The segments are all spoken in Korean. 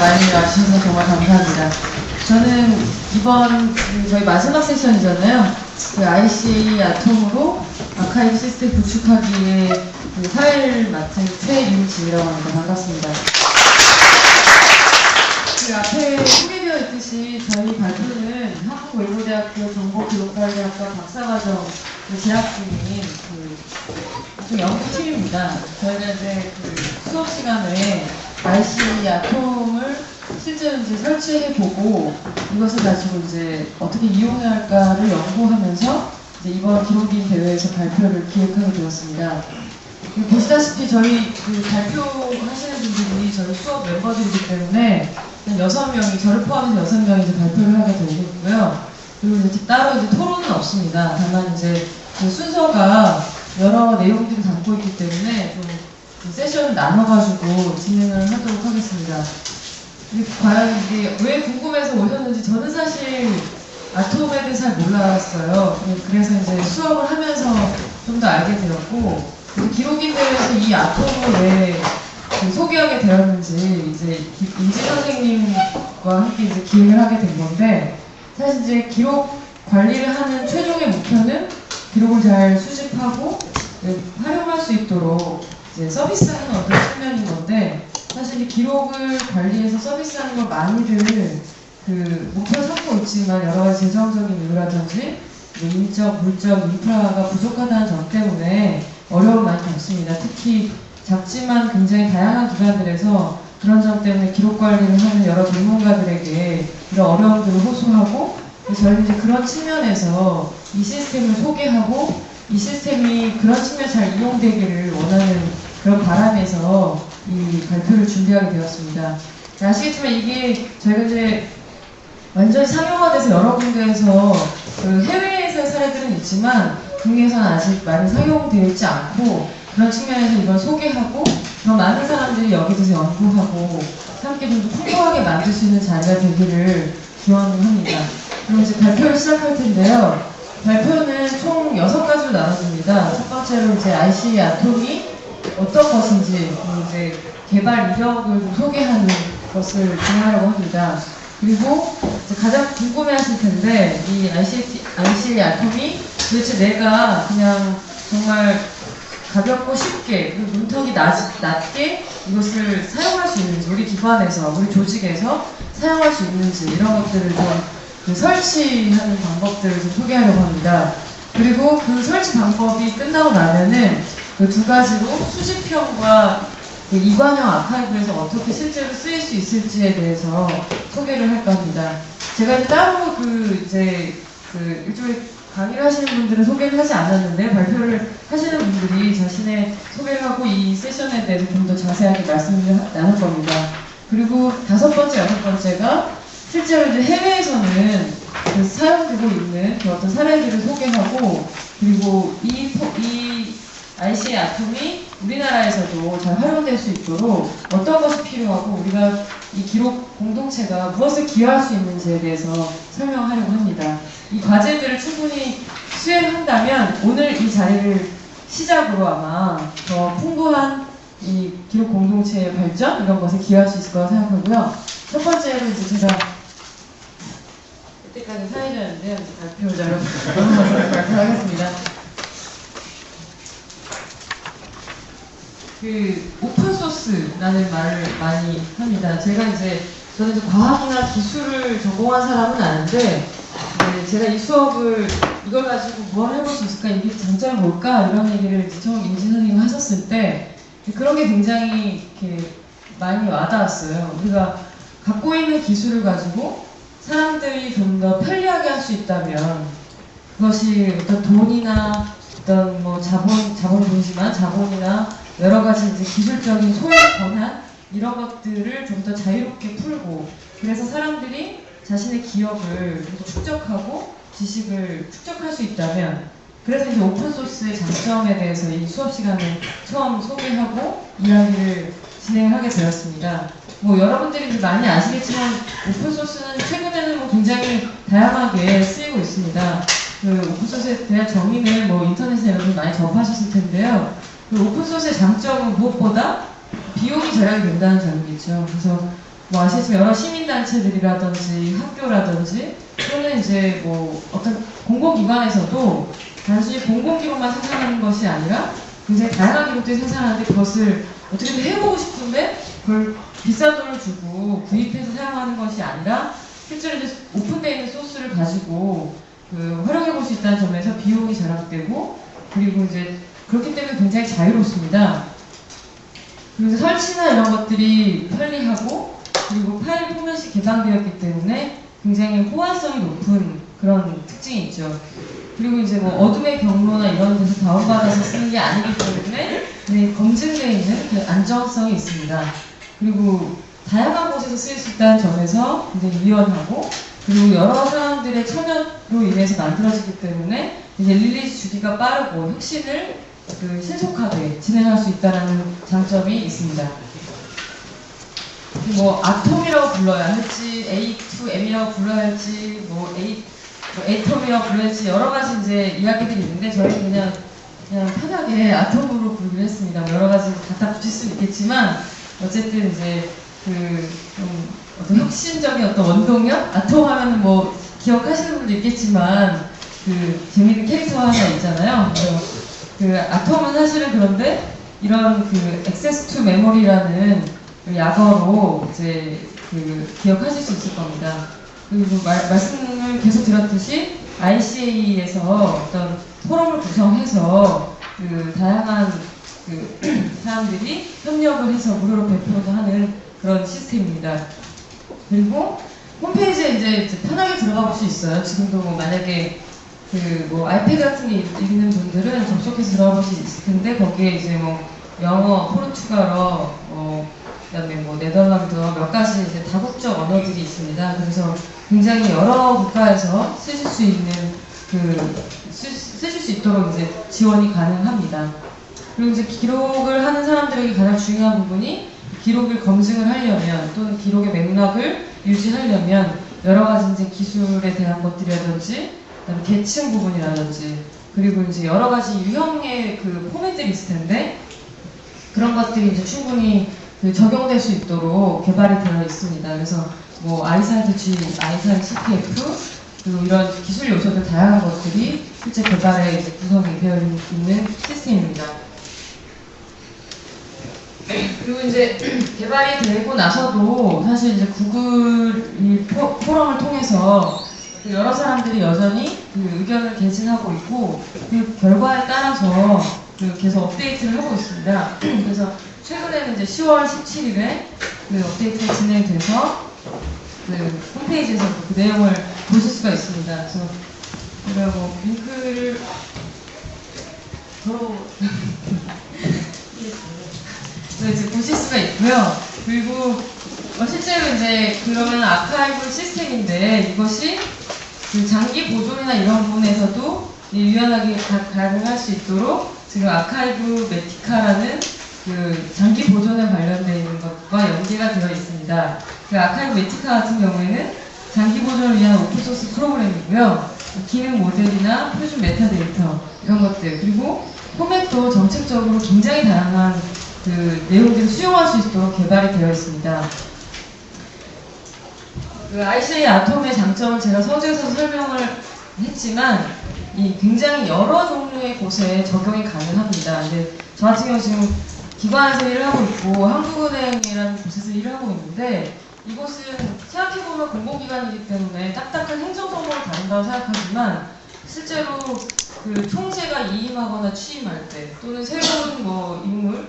많이 와주셔서 정말 감사합니다. 저는 이번 저희 마지막 세션이잖아요. 그 ICA 아톰으로 아카이브 시스템 구축하기에 그 사회를 맡은 최윤지라고 합니다. 반갑습니다. 그 앞에 소개되어 있듯이 저희 발표는 한국외국대학교 정보기록관리학과 박사과정 재학 중인 그 연구팀입니다. 저희가 이제 그 수업 시간에 ICA 아톰을 실제로 이제 설치해보고 이것을 가지고 이제 어떻게 이용해야 할까를 연구하면서 이제 이번 기록인 대회에서 발표를 기획하게 되었습니다. 보시다시피 저희 그 발표하시는 분들이 저희 수업 멤버들이기 때문에 6명이, 저를 포함해서 6명이 이제 발표를 하게 되고 있고요. 그리고 이제 따로 이제 토론은 없습니다. 다만 이제 그 순서가 여러 내용들을 담고 있기 때문에 좀 세션을 나눠가지고 진행을 하도록 하겠습니다. 과연 이게 왜 궁금해서 오셨는지 저는 사실 아톰에 대해 잘 몰랐어요. 그래서 이제 수업을 하면서 좀 더 알게 되었고, 기록인 대회에서 이 아톰을 왜 소개하게 되었는지 이제 임지 선생님과 함께 이제 기획을 하게 된 건데, 사실 이제 기록 관리를 하는 최종의 목표는 기록을 잘 수집하고 활용할 수 있도록 이제 서비스하는 어떤 측면인 건데, 사실 이 기록을 관리해서 서비스하는 걸 많이들 그 목표 삼고 있지만 여러 가지 재정적인 이유라든지 인적, 물적, 인프라가 부족하다는 점 때문에 어려움을 많이 겪습니다. 특히 작지만 굉장히 다양한 기관들에서 그런 점 때문에 기록 관리를 하는 여러 전문가들에게 이런 어려움들을 호소하고, 저희는 이제 그런 측면에서 이 시스템을 소개하고 이 시스템이 그런 측면에 잘 이용되기를 원하는 그런 바람에서 이 발표를 준비하게 되었습니다. 아시겠지만 이게 저희가 이제 완전히 상용화돼서 여러 군데에서 그 해외에서의 사례들은 있지만 국내에서는 아직 많이 상용되어 있지 않고, 그런 측면에서 이걸 소개하고 더 많은 사람들이 여기 대해서 연구하고 함께 좀 더 풍부하게 만들 수 있는 자리가 되기를 기원합니다. 그럼 이제 발표를 시작할 텐데요. 발표는 총 6가지로 나눠집니다. 첫 번째로 이제 ICA 아톰이 어떤 것인지 이제 개발 이력을 좀 소개하는 것을 진행하려고 합니다. 그리고 이제 가장 궁금해하실 텐데, 이 ICA 아톰이 도대체 내가 그냥 정말 가볍고 쉽게 그리고 문턱이 낮게 이것을 사용할 수 있는지, 우리 기관에서, 우리 조직에서 사용할 수 있는지 이런 것들을 좀 설치하는 방법들을 좀 소개하려고 합니다. 그리고 그 설치 방법이 끝나고 나면은 그 2가지로 수집형과 그 이관형 아카이브에서 어떻게 실제로 쓰일 수 있을지에 대해서 소개를 할까 합니다. 제가 이제 따로 일종의 강의를 하시는 분들은 소개를 하지 않았는데, 발표를 하시는 분들이 자신의 소개를 하고 이 세션에 대해서 좀 더 자세하게 말씀을 나눌 겁니다. 그리고 5번째, 6번째가 실제로 이제 해외에서는 그 사용되고 있는 그 어떤 사례들을 소개하고, 그리고 이 ICA 아톰이 우리나라에서도 잘 활용될 수 있도록 어떤 것이 필요하고 우리가 이 기록 공동체가 무엇을 기여할 수 있는지에 대해서 설명하려고 합니다. 이 과제들을 충분히 수행한다면 오늘 이 자리를 시작으로 아마 더 풍부한 이 기록 공동체의 발전, 이런 것에 기여할 수 있을 거라고 생각하고요. 첫 번째로 이제 제가 이때까지 사회자였는데요. 발표자로 발표하겠습니다. 그 오픈소스라는 말을 많이 합니다. 저는 이제 과학이나 기술을 전공한 사람은 아닌데, 제가 이 수업을 이걸 가지고 뭘 해볼 수 있을까, 이게 장점이 뭘까, 이런 얘기를 처음 임지 선생님이 하셨을 때 그런 게 굉장히 이렇게 많이 와닿았어요. 우리가 갖고 있는 기술을 가지고 사람들이 좀 더 편리하게 할 수 있다면, 그것이 어떤 돈이나 어떤 뭐 자본이지만 자본이나 여러 가지 이제 기술적인 소유 권한, 이런 것들을 좀 더 자유롭게 풀고, 그래서 사람들이 자신의 기업을 축적하고 지식을 축적할 수 있다면, 그래서 이제 오픈소스의 장점에 대해서 이 수업 시간에 처음 소개하고 이야기를 진행하게 되었습니다. 뭐 여러분들이 이제 많이 아시겠지만 오픈소스는 최근에는 뭐 굉장히 다양하게 쓰이고 있습니다. 그 오픈소스에 대한 정의는 뭐 인터넷에 여러분 많이 접하셨을 텐데요. 그 오픈소스의 장점은 무엇보다 비용이 절약이 된다는 점이겠죠. 그래서 뭐 아시겠지만 여러 시민단체들이라든지 학교라든지 또는 이제 뭐 어떤 공공기관에서도 단순히 공공기록만 생산하는 것이 아니라 굉장히 다양한 기록들이 생산하는데 그것을 어떻게든 해보고 싶은데 그걸 비싼 돈을 주고 구입해서 사용하는 것이 아니라 실제로 이제 오픈되어 있는 소스를 가지고 활용해볼 수 있다는 점에서 비용이 절약되고 그리고 이제 그렇기 때문에 굉장히 자유롭습니다. 그리고 설치나 이런 것들이 편리하고 그리고 파일 포맷이 개방되었기 때문에 굉장히 호환성이 높은 그런 특징이 있죠. 그리고 이제 뭐 어둠의 경로나 이런 데서 다운받아서 쓰는 게 아니기 때문에 검증되어 있는 그 안정성이 있습니다. 그리고 다양한 곳에서 쓰일 수 있다는 점에서 굉장히 유연하고 그리고 여러 사람들의 참여로 인해서 만들어지기 때문에 이제 릴리즈 주기가 빠르고 혁신을 신속하게 진행할 수 있다는 장점이 있습니다. 뭐 아톰이라고 불러야 할지 A2M이라고 불러야 할지 뭐 에이톰이라고 불러야 할지 여러 가지 이제 이야기들이 있는데 저희는 그냥 편하게 아톰으로 부르기로 했습니다. 여러 가지 갖다 붙일 수 있겠지만 어쨌든 이제 좀 어떤 혁신적인 어떤 원동력? 아톰 하면은 뭐 기억하시는 분도 있겠지만 재미있는 캐릭터 하나 있잖아요. 아톰은 사실은 그런데 이런 액세스 투 메모리라는 약어로 이제 기억하실 수 있을 겁니다. 그리고 말씀을 계속 드렸듯이 ICA에서 어떤 포럼을 구성해서 다양한 사람들이 협력을 해서 무료로 배포도 하는 그런 시스템입니다. 그리고 홈페이지에 이제 편하게 들어가 볼 수 있어요. 지금도 뭐 만약에 뭐 아이패드 같은 게 있는 분들은 접속해서 들어가 볼 수 있을 텐데 거기에 이제 뭐 영어, 포르투갈어, 그다음에 뭐 네덜란드어 몇 가지 이제 다국적 언어들이 있습니다. 그래서 굉장히 여러 국가에서 쓰실 수 있는 쓰실 수 있도록 이제 지원이 가능합니다. 그리고 이제 기록을 하는 사람들에게 가장 중요한 부분이 기록을 검증을 하려면 또는 기록의 맥락을 유지하려면 여러 가지 이제 기술에 대한 것들이라든지 그다음에 계층 부분이라든지 그리고 이제 여러 가지 유형의 포맷들이 있을 텐데 그런 것들이 이제 충분히 적용될 수 있도록 개발이 되어 있습니다. 그래서 뭐 아이사이드 G, 아이사이드 CPF 그리고 이런 기술 요소들 다양한 것들이 실제 개발에 이제 구성이 되어 있는 시스템입니다. 그리고 이제 개발이 되고 나서도 사실 이제 구글 포럼을 통해서 여러 사람들이 여전히 의견을 개진하고 있고 그 결과에 따라서 계속 업데이트를 하고 있습니다. 그래서 최근에는 이제 10월 17일에 업데이트가 진행돼서 홈페이지에서 그 내용을 보실 수가 있습니다. 그래서 제가 뭐 링크를 이제 보실 수가 있고요. 그리고 실제로 이제 그러면 아카이브 시스템인데 이것이 장기 보존이나 이런 부분에서도 유연하게 가능할 수 있도록 지금 아카이브 메티카라는 장기 보존에 관련되어 있는 것과 연계가 되어 있습니다. 아카이브 메티카 같은 경우에는 장기 보존을 위한 오픈소스 프로그램이고요. 기능 모델이나 표준 메타데이터 이런 것들 그리고 포맷도 정책적으로 굉장히 다양한 내용들을 수용할 수 있도록 개발이 되어 있습니다. ICA 아톰의 장점을 제가 서두에서 설명을 했지만 굉장히 여러 종류의 곳에 적용이 가능합니다. 근데 저 같은 경우 지금 기관에서 일을 하고 있고 한국은행이라는 곳에서 일을 하고 있는데 이곳은 생각해보면 공공기관이기 때문에 딱딱한 행정성범을 다룬다고 생각하지만 실제로 총재가 이임하거나 취임할 때 또는 새로운 뭐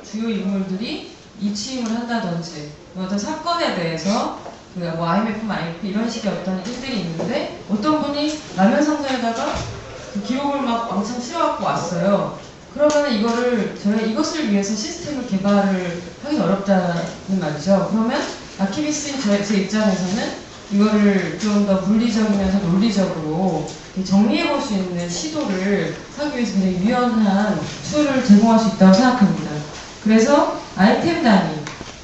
주요 인물들이 이취임을 한다든지 어떤 사건에 대해서 뭐 IMF, IMF 이런 식의 어떤 일들이 있는데 어떤 분이 라면 상자에다가 기록을 막 왕창 실어갖고 왔어요. 그러면 이것을 위해서 시스템을 개발을 하기 어렵다는 말이죠. 그러면 아키비스인 제 입장에서는 이거를 좀 더 물리적이면서 논리적으로 정리해볼 수 있는 시도를 하기 위해서 굉장히 유연한 툴을 제공할 수 있다고 생각합니다. 그래서 아이템 단위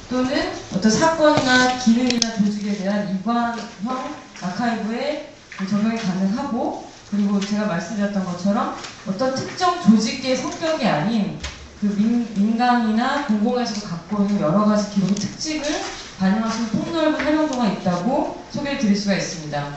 또는 어떤 사건이나 기능이나 조직에 대한 이관형 아카이브에 적용이 가능하고 그리고 제가 말씀드렸던 것처럼 어떤 특정 조직의 성격이 아닌 민간이나 공공에서도 갖고 있는 여러 가지 기록의 특징을 반영할 수 있는 폭넓은 활용 수가 있다고 소개를 드릴 수가 있습니다.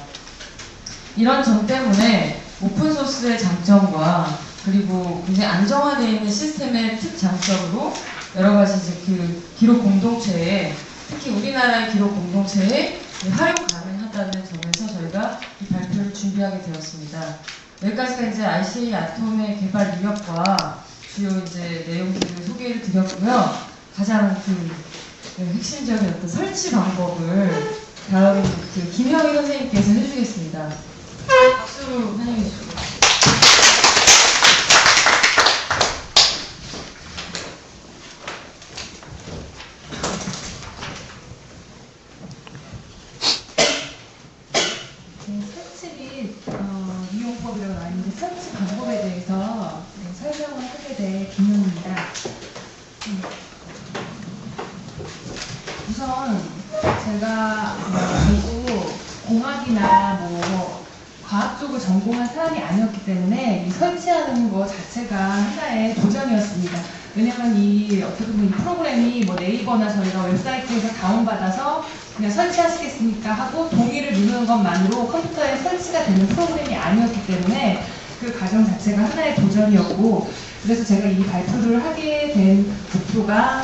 이런 점 때문에 오픈소스의 장점과 그리고 굉장히 안정화되어 있는 시스템의 특장점으로 여러 가지 이제 그 기록 공동체에, 특히 우리나라의 기록 공동체에 활용 가능하다는 점에서 저희가 이 발표를 준비하게 되었습니다. 여기까지가 이제 RCA 아톰의 개발 능력과 주요 이제 내용들을 소개를 드렸고요. 가장 핵심적인 어떤 설치 방법을 다음 김형희 선생님께서 해주시겠습니다. 박수로 환영해 주시고. 이용법이라고 나왔는데 설치 방법에 대해서 설명을 하게 될 김용입니다. 우선 제가 공부 공학이나 과학 쪽을 전공한 사람이 아니었기 때문에 이 설치하는 것 자체가 하나의 도전이었습니다. 왜냐면 어떻게 보면 이 프로그램이 네이버나 저희가 웹사이트에서 다운받아서 그냥 설치하시겠습니까 하고 동의를 누르는 것만으로 컴퓨터에 설치가 되는 프로그램이 아니었기 때문에 그 과정 자체가 하나의 도전이었고, 그래서 제가 이 발표를 하게 된 목표가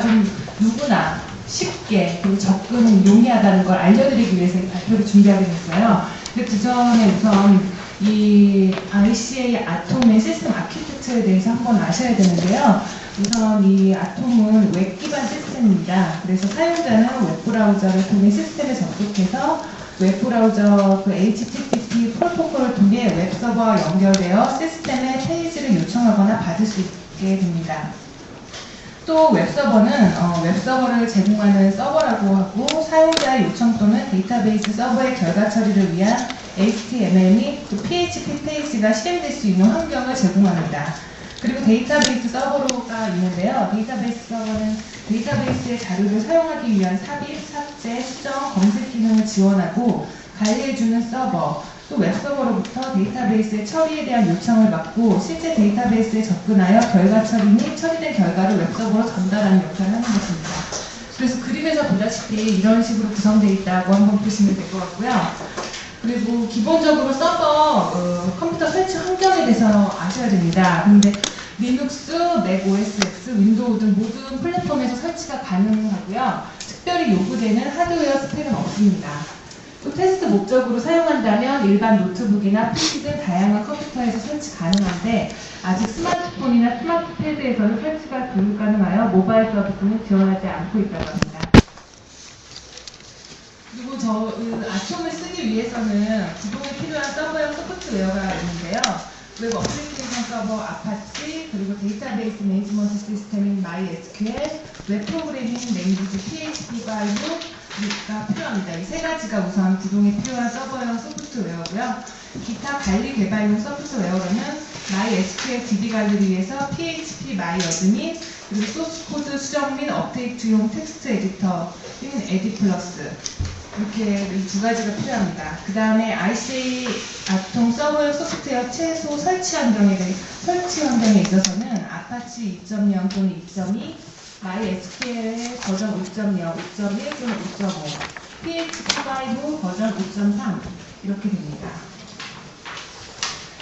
좀 누구나 쉽게 그리고 접근 용이하다는 걸 알려드리기 위해서 이 발표를 준비하게 됐어요. 근데 그 전에 우선 이 RCA 아톰의 시스템 아키텍처에 대해서 한번 아셔야 되는데요. 우선 이 아톰은 웹 기반 시스템입니다. 그래서 사용자는 웹브라우저를 통해 시스템에 접속해서 웹브라우저 HTTP 프로토콜을 통해 웹서버와 연결되어 시스템에 페이지를 요청하거나 받을 수 있게 됩니다. 또 웹서버는 웹서버를 제공하는 서버라고 하고, 사용자의 요청 또는 데이터베이스 서버의 결과 처리를 위한 HTML 및 PHP 페이지가 실행될 수 있는 환경을 제공합니다. 그리고 데이터베이스 서버가 있는데요. 데이터베이스 서버는 데이터베이스의 자료를 사용하기 위한 삽입, 삭제, 수정, 검색 기능을 지원하고 관리해주는 서버, 또 웹서버로부터 데이터베이스의 처리에 대한 요청을 받고 실제 데이터베이스에 접근하여 결과 처리 및 처리된 결과를 웹서버로 전달하는 역할을 하는 것입니다. 그래서 그림에서 보다시피 이런 식으로 구성되어 있다고 한번 보시면 될 것 같고요. 그리고 기본적으로 서버 컴퓨터 설치 환경에 대해서 아셔야 됩니다. 근데 리눅스, 맥 OS X, 윈도우 등 모든 플랫폼에서 설치가 가능하고요. 특별히 요구되는 하드웨어 스펙은 없습니다. 또 테스트 목적으로 사용한다면 일반 노트북이나 PC 등 다양한 컴퓨터에서 설치 가능한데, 아직 스마트폰이나 스마트패드에서는 설치가 불가능하여 모바일 서비스는 지원하지 않고 있다고 합니다. 그리고 아톰을 쓰기 위해서는 기본에 필요한 서버형 소프트웨어가 있는데요. 웹 어플리케이션 서버 아파치, 그리고 데이터베이스 매니지먼트 시스템인 MySQL, 웹 프로그래밍 랭귀지 PHP5가 필요합니다. 이 세 가지가 우선 구동에 필요한 서버형 소프트웨어고요. 기타 관리 개발용 소프트웨어로는 MySQL DB 관리를 위해서 PHP MyAdmin, 그리고 소스 코드 수정 및 업데이트용 텍스트 에디터인 에디플러스, 이렇게 이 두 가지가 필요합니다. 그 다음에 RCA 아톰 서버용 소프트웨어 최소 설치 환경에 있어서는 아파치 2.0 또는 2.2, MySQL의 버전 5.0, 5.1 또는 5.5, PHP5 버전 5.3 이렇게 됩니다.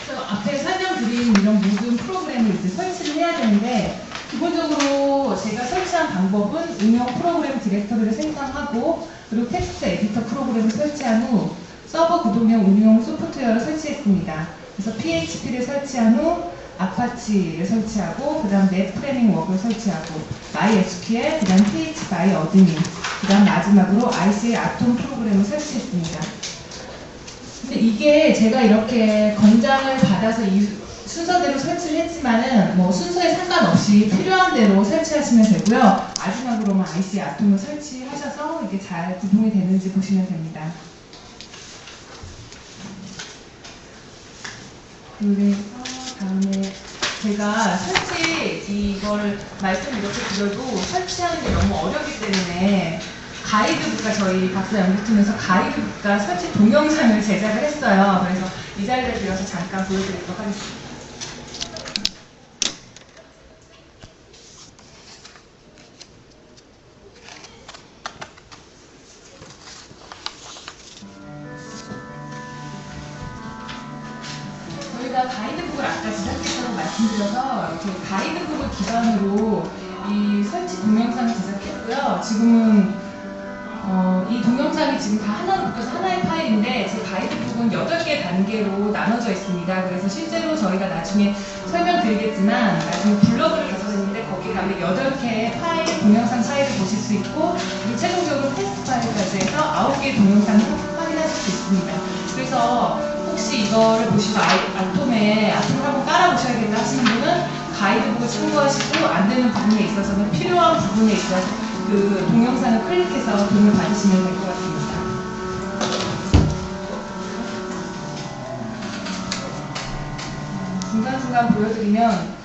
그래서 앞에 설명드린 이런 모든 프로그램을 이제 설치를 해야 되는데, 기본적으로 제가 설치한 방법은 응용 프로그램 디렉터리를 생성하고, 그리고 텍스트 에디터 프로그램을 설치한 후 서버 구동형 운용 소프트웨어를 설치했습니다. 그래서 PHP를 설치한 후 아파치를 설치하고, 그 다음 넷프레밍워크를 설치하고, MySQL, 그 다음 PHP MyAdmin, 그 다음 마지막으로 RCA 아톰 프로그램을 설치했습니다. 근데 이게 제가 이렇게 권장을 받아서 이 순서대로 설치를 했지만은 순서에 상관없이 필요한 대로 설치하시면 되고요. 마지막으로만 RCA 아톰을 설치하셔서 이게 잘 구동이 되는지 보시면 됩니다. 그래서 다음에 제가 이걸 말씀 이렇게 드려도 설치하는 게 너무 어렵기 때문에 가이드북과 저희 박사 연구팀에서 가이드북과 설치 동영상을 제작을 했어요. 그래서 이 자리를 빌어서 잠깐 보여드리도록 하겠습니다. 말씀드려서 이렇게 가이드북을 기반으로 이 설치 동영상을 제작했고요. 지금은 이 동영상이 지금 다 하나로 묶여서 하나의 파일인데 제 가이드북은 8개 단계로 나눠져 있습니다. 그래서 실제로 저희가 나중에 설명드리겠지만 나중에 블로그를 개설했는데 거기 가면 8개의 파일, 동영상 파일을 보실 수 있고 그리고 최종적으로 테스트 파일까지 해서 9개의 동영상을 확인하실 수 있습니다. 그래서 혹시 이거를 보시고 아톰을 한번 깔아보셔야겠다 하시는 분은 가이드북을 참고하시고 안 되는 부분에 있어서는 필요한 부분에 있어서 그 동영상을 클릭해서 도움을 받으시면 될 것 같습니다. 중간중간 보여드리면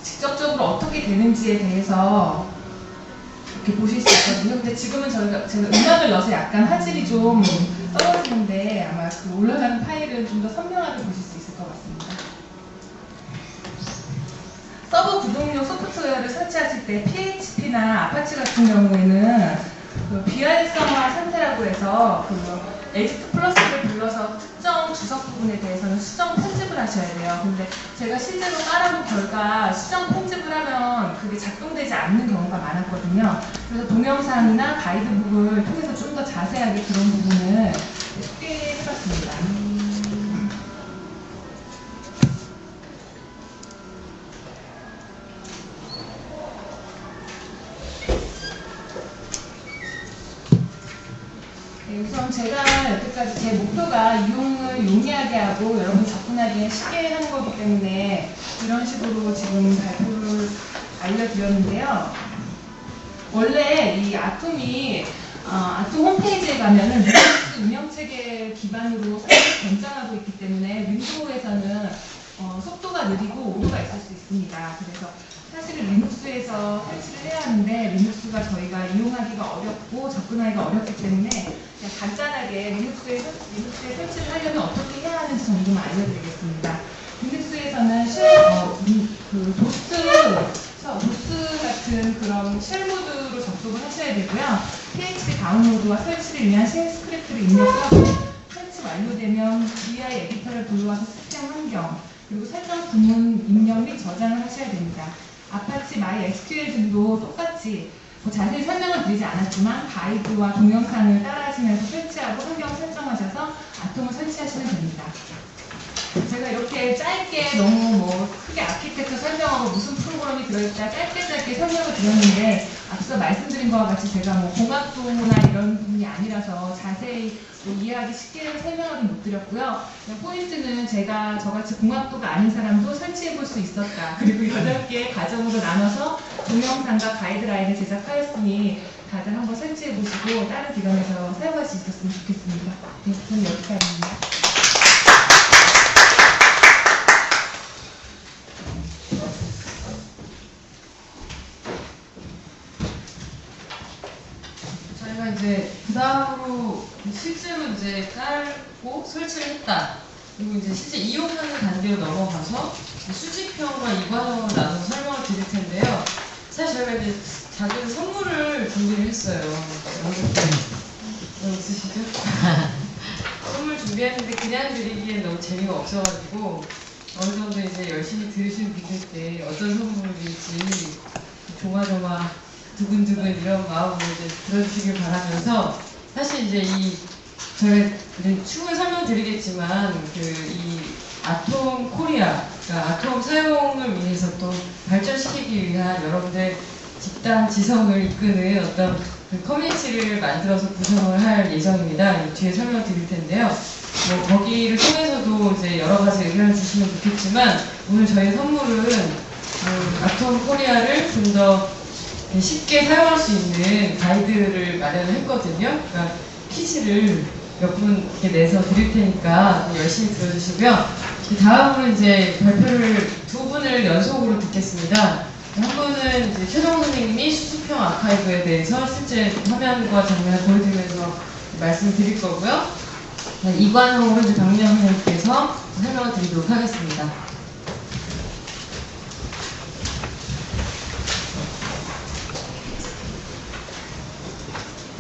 직접적으로 어떻게 되는지에 대해서 이렇게 보실 수 있거든요. 근데 지금은 제가 음악을 넣어서 약간 화질이 좀 떨어지는데 아마 그 올라가는 파일은 좀 더 선명하게 보실 수 있을 것 같습니다. 서버 구동용 소프트웨어를 설치하실 때 PHP나 아파치 같은 경우에는 그 비활성화 상태라고 해서 그 에디트 플러스를 불러서 특정 주석 부분에 대해서는 수정 편집을 하셔야 돼요. 근데 제가 실제로 깔아본 결과 수정 편집을 하면 그게 작동되지 않는 경우가 많았거든요. 그래서 동영상이나 가이드북을 통해서 좀 더 자세하게 그런 부분을 소개해봤습니다. 우선 제가 여태까지 제 목표가 이용을 용이하게 하고 여러분 접근하기에 쉽게 하는 거기 때문에 이런 식으로 지금 발표를 알려드렸는데요. 원래 이 아톰이 아톰 홈페이지에 가면은 리눅스 운영체계 기반으로 사실 변장하고 있기 때문에 윈도우에서는 속도가 느리고 오류가 있을 수 있습니다. 그래서 사실은 리눅스에서 설치를 해야 하는데 리눅스가 저희가 이용하기가 어렵고 접근하기가 어렵기 때문에 그냥 간단하게 리눅스에 설치를 하려면 어떻게 해야 하는지 정도만 알려드리겠습니다. 리눅스에서는 도스 같은 그런 쉘 모드로 접속을 하셔야 되고요. PHP 다운로드와 설치를 위한 쉘 스크립트를 입력하고 설치 완료되면 GUI 에디터를 불러와서 특정 환경 그리고 설정 구문 입력 및 저장을 하셔야 됩니다. 아파치 MySQL 등도 똑같이 자세히 설명을 드리지 않았지만 가이드와 동영상을 따라하시면서 설치하고 환경 설정하셔서 아톰을 설치하시면 됩니다. 제가 이렇게 짧게 너무 크게 아키텍처 설명하고 무슨 프로그램이 들어있다 짧게 설명을 드렸는데 앞서 말씀드린 것과 같이 제가 공학도나 이런 부분이 아니라서 자세히 이해하기 쉽게 설명을 못 드렸고요. 포인트는 제가 저같이 공학도가 아닌 사람도 설치해 볼 수 있었다. 그리고 8개의 과정으로 나눠서 동영상과 가이드라인을 제작하였으니 다들 한번 설치해 보시고 다른 기관에서 사용할 수 있었으면 좋겠습니다. 네, 저는 여기까지입니다. 저희가 이제 그 다음으로 실제로 이제 깔고 설치를 했다. 그리고 이제 실제 이용하는 단계로 넘어가서 수집형과 이관형으로 나눠서 설명을 드릴 텐데요. 사실 저희가 이제 작은 선물을 준비를 했어요. 여기 있으시죠? 선물 준비했는데 그냥 드리기엔 너무 재미가 없어가지고 어느 정도 이제 열심히 들으시는 분들께 어떤 선물일지 조마조마 두근두근 이런 마음으로 이제 들어주시길 바라면서 사실 이제 저희가 충분히 설명드리겠지만 이 아톰 코리아, 그러니까 아톰 사용을 위해서 또 발전시키기 위한 여러분들 집단 지성을 이끄는 어떤 그 커뮤니티를 만들어서 구성을 할 예정입니다. 뒤에 설명드릴 텐데요. 거기를 통해서도 이제 여러 가지 의견을 주시면 좋겠지만 오늘 저희 선물은 아톰 코리아를 좀 더 쉽게 사용할 수 있는 가이드를 마련을 했거든요. 그러니까 퀴즈를 몇 분 이렇게 내서 드릴 테니까 열심히 들어주시고요. 다음으로 이제 발표를 2분을 연속으로 듣겠습니다. 한 분은 이제 최정호 선생님이 수집형 아카이브에 대해서 실제 화면과 장면을 보여드리면서 말씀을 드릴 거고요. 이관형으로 이제 박민영 선생님께서 설명을 드리도록 하겠습니다.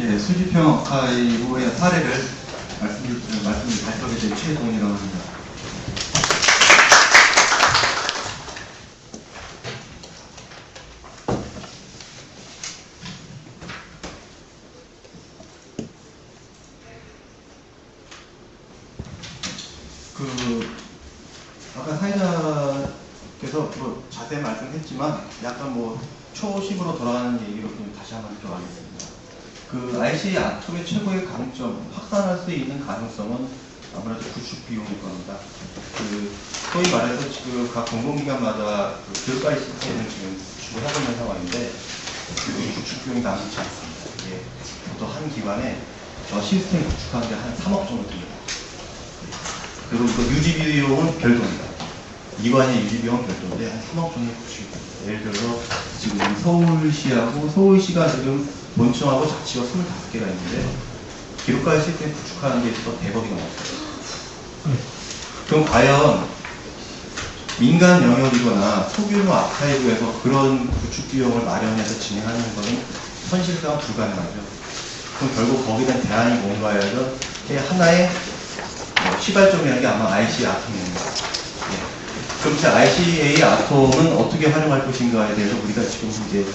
예, 수집형 아카이브의 사례를 말씀을 발표하게 된 최동이라고 합니다. 아까 사회자께서 뭐 자세히 말씀했지만 약간 뭐 초심으로 돌아가는 얘기로 좀 다시 한번 들어가겠습니다. IC 아톰의 최고의 강점, 확산할 수 있는 가능성은 아무래도 구축 비용일 겁니다. 소위 말해서 지금 각 공공기관마다 교육과의 시스템을 지금 구축을 하고 있는 상황인데, 구축 비용이 남지 않습니다. 이게 보통 한 기관에 저 시스템 구축하는데 한 3억 정도 듭니다. 그리고 그 유지 비용은 별도입니다. 이관의 유지 비용은 별도인데 한 3억 정도 구축입니다. 예를 들어서 지금 서울시하고 서울시가 지금 본청하고 자치가 25개가 있는데 기록과의 시스템 구축하는 데 있어서 100억이 넘었어요. 그럼 과연 민간 영역이거나 소규모 아카이브에서 그런 구축 비용을 마련해서 진행하는 것은 현실상 불가능하죠. 그럼 결국 거기에 대한 대안이 뭔가 해서 하나의 시발점이라는 게 아마 IC 아톰입니다. 그럼 이제 ICA 아톰은 어떻게 활용할 것인가에 대해서 우리가 지금 이제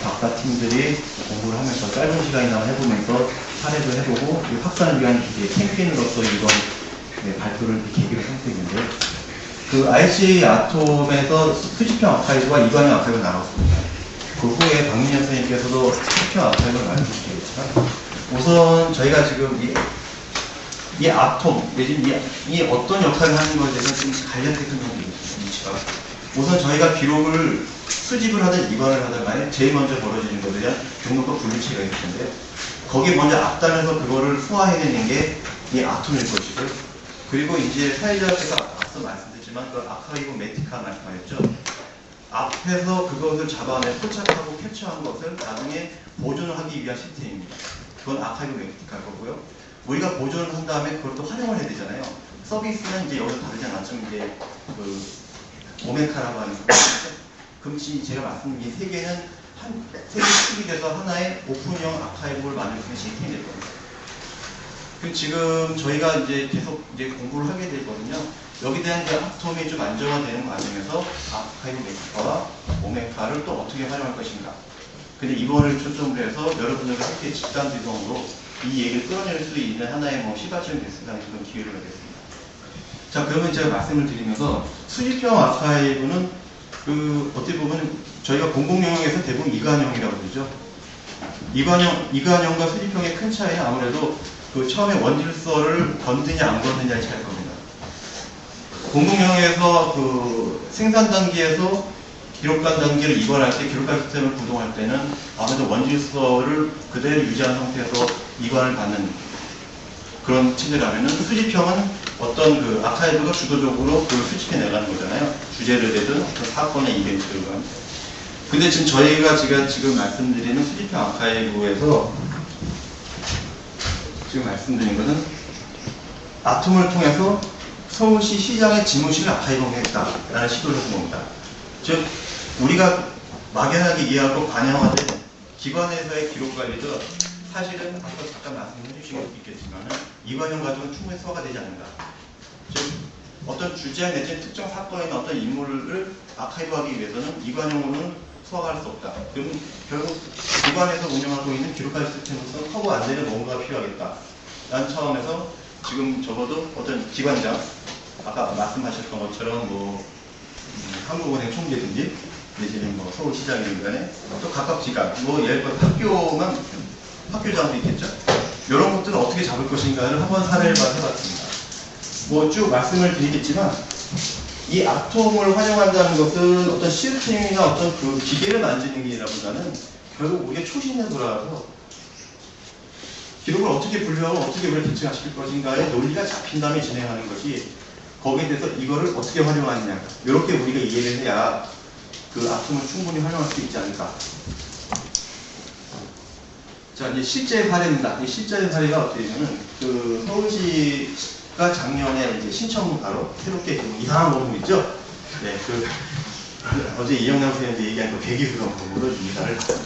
박사팀들이 공부를 하면서 짧은 시간이나 해보면서 사례도 해보고 확산을 위한 이제 캠페인으로서 이번 발표를 계기로 선택했는데, ICA 아톰에서 수집형 아카이브와 이관형 아카이브가 나눴습니다. 그 후에 박민현 선생님께서도 수집형 아카이브를 말씀주시겠지만, 우선 저희가 지금 이 아톰, 내지는 이 어떤 역할을 하는 것에 대해서 좀 간략하게 설명드리겠습니다. 우선 저희가 기록을 수집을 하든 이관을 하든 간에 제일 먼저 벌어지는 것에 대한 등록과 분류체가 있을 텐데, 거기에 먼저 앞단에서 그거를 소화해내는 게 이 아톰일 것이고, 그리고 이제 사회자께서 앞서 말씀드렸지만 그 아카이브 메티카 말씀하셨죠. 앞에서 그것을 잡아내 포착하고 캡처한 것을 나중에 보존을 하기 위한 시스템입니다. 그건 아카이브 메티카일 거고요. 우리가 보존을 한 다음에 그걸 또 활용을 해야 되잖아요. 서비스는 이제 여기서 다르지 않았지만 이제 오메카라고 하는 거죠. 그럼 지금 제가 말씀드린 이 세 개는 세 개 축이 돼서 하나의 오픈형 아카이브를 만들 수 있는 시스템이 될 겁니다. 그럼 지금 저희가 이제 계속 이제 공부를 하게 되거든요. 여기에 대한 이제 아톰이 좀 안정화되는 과정에서 아카이브 메티카와 오메카를 또 어떻게 활용할 것인가. 근데 이번을 초점으로 해서 여러분들과 함께 집단지성으로 이 얘기를 끌어낼 수 있는 하나의 시발점이 됐으면 하는 그런 기회를 얻겠습니다. 자, 그러면 제가 말씀을 드리면서 수집형 아카이브는 어떻게 보면 저희가 공공영역에서 대부분 이관형이라고 그러죠. 이관형과 수집형의 큰 차이는 아무래도 처음에 원질서를 건드냐 안 건드냐의 차이일 겁니다. 공공영역에서 생산 단계에서 기록관 단계를 이관할 때, 기록관 시스템을 구동할 때는 아무래도 원질서를 그대로 유지한 상태에서 이관을 받는 그런 체제라면은, 수집형은 어떤 아카이브가 주도적으로 그걸 수집해 나가는 거잖아요. 주제를 대든 어떤 사건의 이벤트를. 근데 지금 저희가 지금 말씀드리는 수집형 아카이브에서 지금 말씀드린 것은 아톰을 통해서 서울시 시장의 지무실을 아카이브하겠다라는 시도를 해본 겁니다. 즉, 우리가 막연하게 이해하고 관여화된 기관에서의 기록 관리도 사실은 아까 잠깐 말씀해 주시겠지만 이관형 과정은 충분히 소화가 되지 않는다. 즉, 어떤 주제 내지는 특정 사건이나 어떤 인물을 아카이브하기 위해서는 이관형으로는 소화할 수 없다. 그럼 결국 기관에서 운영하고 있는 기록관리 시스템으로서 커버 안 되는 뭔가가 필요하겠다. 라는 차원에서 지금 적어도 어떤 기관장, 아까 말씀하셨던 것처럼 한국은행 총재든지 내지는 서울시장이든 간에 또 각각 기관, 예를 들어 학교만 학교장도 있겠죠. 이런 것들은 어떻게 잡을 것인가를 한번 사례를 해봤습니다. 쭉 말씀을 드리겠지만, 이 아톰을 활용한다는 것은 어떤 시스템이나 어떤 기계를 만지는 게 일이라보다는 결국 우리의 초심에 돌아가서 기록을 어떻게 분류하고 어떻게 우리가 대칭시킬 것인가의 논리가 잡힌 다음에 진행하는 것이, 거기에 대해서 이거를 어떻게 활용하느냐, 이렇게 우리가 이해를 해야 아톰을 충분히 활용할 수 있지 않을까. 자, 이제 실제 사례입니다. 이 실제 사례가 어떻게 되냐면, 서울시가 작년에 이제 신청가로 새롭게 이상한 건물 있죠? 네, 어제 이영남 선생님도 얘기한 배기수동 건물을 이사를 했습니다.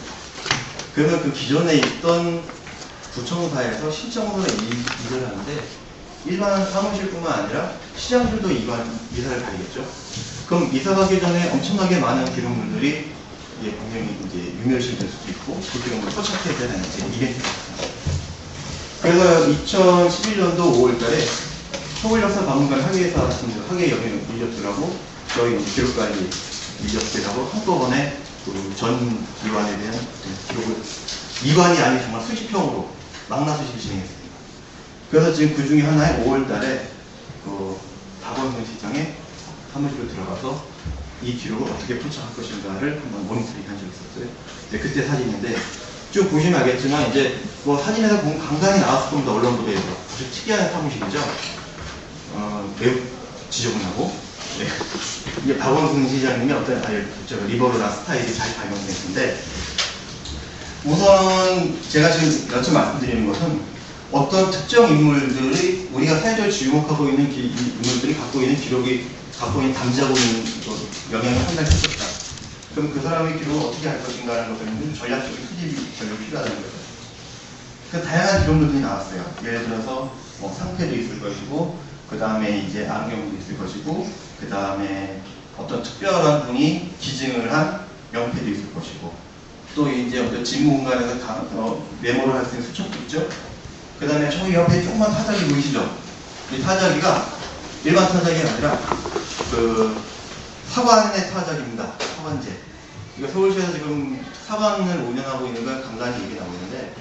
그러면 기존에 있던 구청사에서 신청으로 이사를 하는데, 일반 사무실뿐만 아니라 시장들도 이사를 가겠죠. 그럼 이사 가기 전에 엄청나게 많은 기록물들이 분명히 이제 유멸시될 수도 있고, 그 기록물을 포착해야 되는 이벤트가 있습니다. 그래서 2011년도 5월달에 서울역사박물관 학예에서 하신 학예 영역 인력들하고 저희 기록관리 인력들하고 한꺼번에 그 전 기관에 대한 기록을 2관이 아닌 정말 수십 평으로 망라 수집을 진행했습니다. 그래서 지금 그 중에 하나에 5월달에 그 박원순 시장의 사무실로 들어가서 이 기록을 어떻게 포착할 것인가를 한번 모니터링 한 적이 있었어요. 네, 그때 사진인데 쭉 보시면 알겠지만 이제 뭐 사진에서 보면 간간히 나왔을 겁니다. 언론 보도에서 아주 특이한 사무실이죠. 매우 지저분하고. 네. 이게 박원순 시장님이 어떤 리버럴한 스타일이 잘 발견됐는데 우선 제가 지금 여쭤 말씀드리는 것은 어떤 특정 인물들이 우리가 사회적으로 주목하고 있는 인물들이 갖고 있는 기록이 갖고 있는 담지하고 있는 영향을 판단할 수 있다. 그럼 그 사람의 기록을 어떻게 할 것인가라는 것은 전략적인 수집이 전혀 필요하다는 거죠. 그 다양한 기록들이 나왔어요. 예를 들어서 뭐 상태도 있을 것이고, 그 다음에 이제 안경도 있을 것이고, 그 다음에 어떤 특별한 분이 기증을 한 명패도 있을 것이고, 또 이제 어떤 직무 공간에서 메모를 할 수 있는 수첩도 있죠. 그 다음에 저기 옆에 조그만 타자기 보이시죠? 이 타자기가 일반 타자기가 아니라 그 사관의 타자기입니다. 사관제. 이거 서울시에서 지금 사관을 운영하고 있는 건 간간히 얘기 나오고 있는데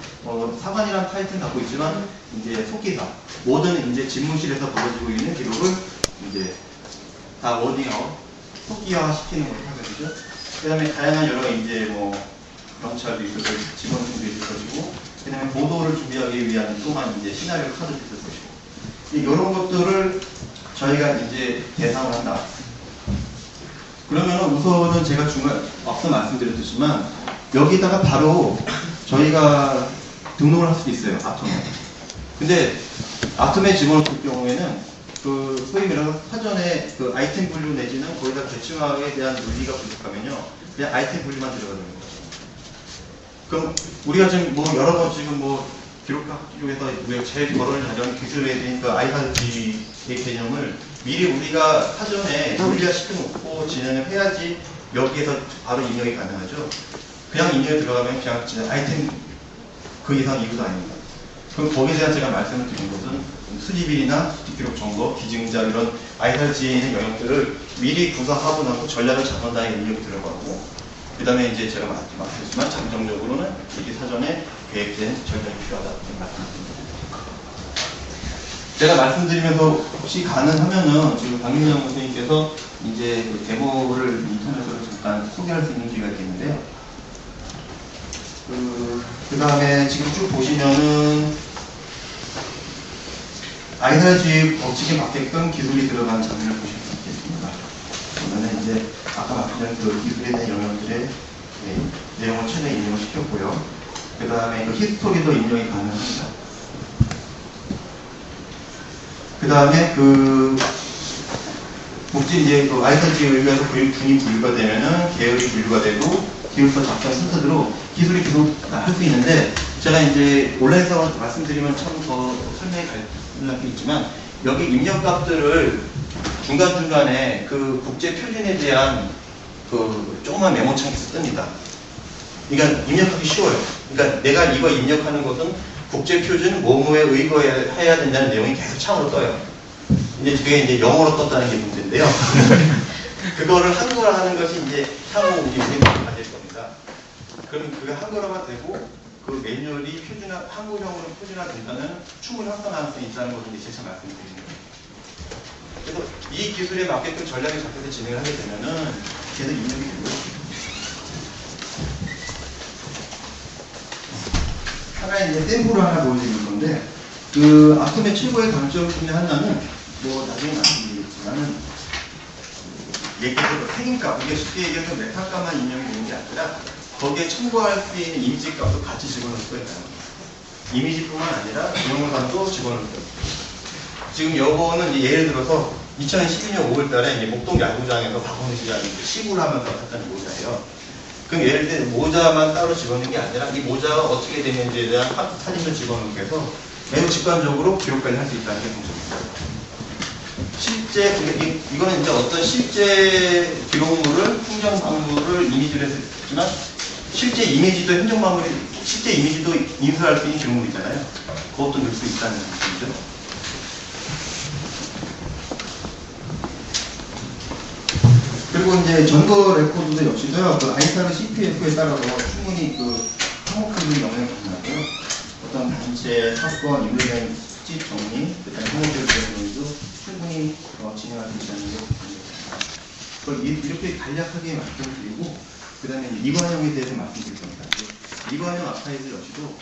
사관이라는 타이틀은 갖고 있지만 이제 속기사 모든 이제 집무실에서 벌어지고 있는 기록을 이제 다 워딩아웃 속기화 시키는 것을 하거든요. 그 다음에 다양한 여러 이제 뭐 경찰도 있을 것이고 직원들도 있을 것이고 그 다음에 보도를 준비하기 위한 또한 이제 시나리오 카드도 있을 것이고 이런 것들을 저희가 이제 대상을 한다. 그러면 우선은 제가 앞서 말씀드렸지만 여기다가 바로 저희가 등록을 할 수도 있어요. 아톰에. 근데 아톰에 집어넣을 경우에는 그 소위 말해서 사전에 그 아이템 분류 내지는 거기다 대충하게 대한 논리가 부족하면요. 그냥 아이템 분류만 들어가는 거예요. 그럼 우리가 지금 뭐 여러 번 지금 뭐 기록학 쪽에서 우리가 제일 결혼을 하려는 기술에 되니까 IRG의 개념을 미리 우리가 사전에 논리화 시켜놓고 진행을 해야지 여기에서 바로 입력이 가능하죠. 그냥 입력이 들어가면 그냥 진짜 아이템 그 이상 이유도 아닙니다. 그럼 거기에 대한 제가 말씀을 드린 것은 수집일이나 수집기록 정보, 기증자 이런 IRG에 있는 영역들을 미리 구사하고 나서 전략을 잡은 다음에 입력이 들어가고 그 다음에 이제 제가 말씀드렸지만 잠정적으로는 이게 사전에 계획된 전략이 필요하다 이렇게 말씀드립니다. 제가 말씀드리면서 혹시 가능하면은 지금 박민정 선생님께서 이제 그 데모를 인터넷으로 잠깐 소개할 수 있는 기회가 있겠는데요. 그 다음에 지금 쭉 보시면은 IRG 법칙에 맞게끔 기술이 들어가는 장면을 보실 수 있겠습니다. 그러면 이제 아까 말씀드린 그 기술에 대한 영역들의 내용을 최대한 입력을 시켰고요. 그 다음에 그 히스토리도 입력이 가능합니다. 그 다음에 그 목지 이제 그 IRG에 의해서 분이 분류가 되면은 계열이 분류가 되고 기술서 작성 순서대로 기술이 계속 할 수 있는데 제가 이제 온라인에서 말씀드리면 참 더 설명이 갈게 있지만 여기 입력값들을 중간중간에 그 국제 표준에 대한 그 조그만 메모창에서 뜹니다. 그러니까 입력하기 쉬워요. 그러니까 내가 이거 입력하는 것은 국제 표준 뭐뭐에 의거해야 된다는 내용이 계속 창으로 떠요. 이제 그게 이제 영어로 떴다는 게 문제인데요. 그거를 한국어로 하는 것이 이제 향후 우리 받을 겁니다. 그럼 그게 한국어로만 되고 그 매뉴얼이 한국형으로 표준화된다면 충분히 확산할 수 있다는 것을 이제 재차 말씀드리는 거예요. 그래서 이 기술에 맞게끔 전략을 잡혀서 진행을 하게 되면은 계속 입력이 되고요. 하나 이제 샘플을 하나 보여드릴 건데 그 아톰의 최고의 강점 중에 하나는 뭐 나중에 말씀드리겠지만은 얘기해서 책임값 이게 쉽게 얘기해서 메타값만 입력이 되는 게 아니라 거기에 첨부할 수 있는 이미지값도 같이 집어넣을 수가 있어요. 이미지뿐만 아니라 영어관도 집어넣을 수 있어요. 지금 요거는 예를 들어서 2012년 5월달에 이제 목동 야구장에서 박원순 시장이 시구를 하면서 했던 모자예요. 그럼 예를 들어 모자만 따로 집어넣는 게 아니라 이 모자가 어떻게 되는지에 대한 사진도 집어넣게 해서 매우 직관적으로 기록까지 할 수 있다는 게 공통입니다. 실제 이거는 이제 어떤 실제 기록물을 행정박물을 이미지로 했지만 실제 이미지도 실제 이미지도 인쇄할 수 있는 기록물 있잖아요. 그것도 넣을 수 있다는 말씀이죠. 그리고 이제 전거 레코드도 역시도요, 그 아이타르 CPF에 따라서 충분히 그 항목적인 영향을 받나고요. 어떤 단체, 사건, 인물된 수집 정리, 그다음에 항목적인 정리도 충분히 진행할 수 있다는 게 보입니다. 그걸 이렇게 간략하게 말씀드리고, 그다음에 이관형에 대해서 말씀드릴 겁니다. 이관형 아카이브 역시도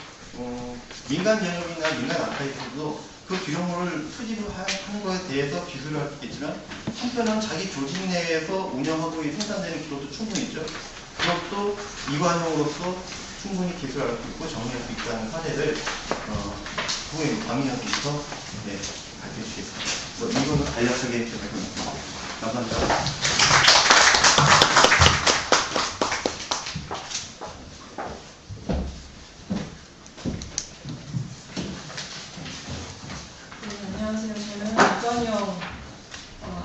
민간 개념이나 민간 아카이브도 그 기록물을 수집을 하는 것에 대해서 기술을 할 수 있겠지만 한편은 자기 조직 내에서 운영하고 생산되는 기록도 충분히 있죠. 그것도 이관형으로서 충분히 기술할 수 있고 정리할 수 있다는 사례를 후에 강의하면서 발표해 주겠습니다. 이거는 간략하게 발표합니다. 감사합니다. 안녕하세요. 저는 이관영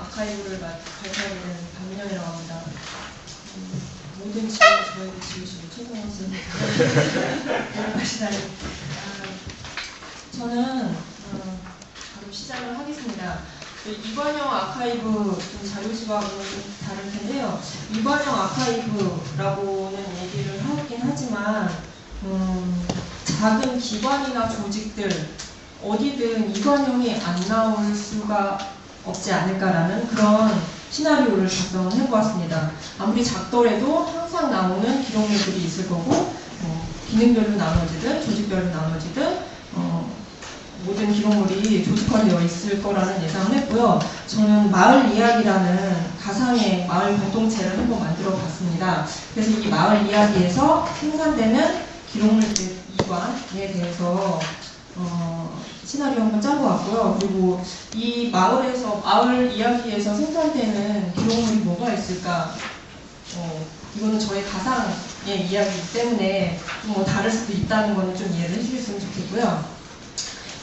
아카이브를 발표하게 된 박민영이라고 합니다. 모든 지원을 저에게 지으시고 최동원 선생님 하시다니. 저는 바로 시작을 하겠습니다. 이관영 아카이브 좀 자료집하고는 좀 다를 텐데요. 이관영 아카이브라고는 얘기를 하긴 하지만 작은 기관이나 조직들 어디든 이관형이 안 나올 수가 없지 않을까라는 그런 시나리오를 작성을 해보았습니다. 아무리 작더라도 항상 나오는 기록물들이 있을 거고 기능별로 나눠지든 조직별로 나눠지든 모든 기록물이 조직화되어 있을 거라는 예상을 했고요. 저는 마을 이야기라는 가상의 마을 공동체를 한번 만들어 봤습니다. 그래서 이 마을 이야기에서 생산되는 기록물들 이관에 대해서 시나리오 한번 짜보았고요. 그리고 이 마을 이야기에서 생산되는 기록물이 뭐가 있을까? 이거는 저의 가상의 이야기이기 때문에 좀 다를 수도 있다는 거는 좀 이해를 해주셨으면 좋겠고요.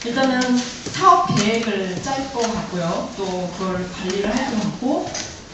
일단은 사업 계획을 짤 것 같고요. 또 그걸 관리를 할 것 같고,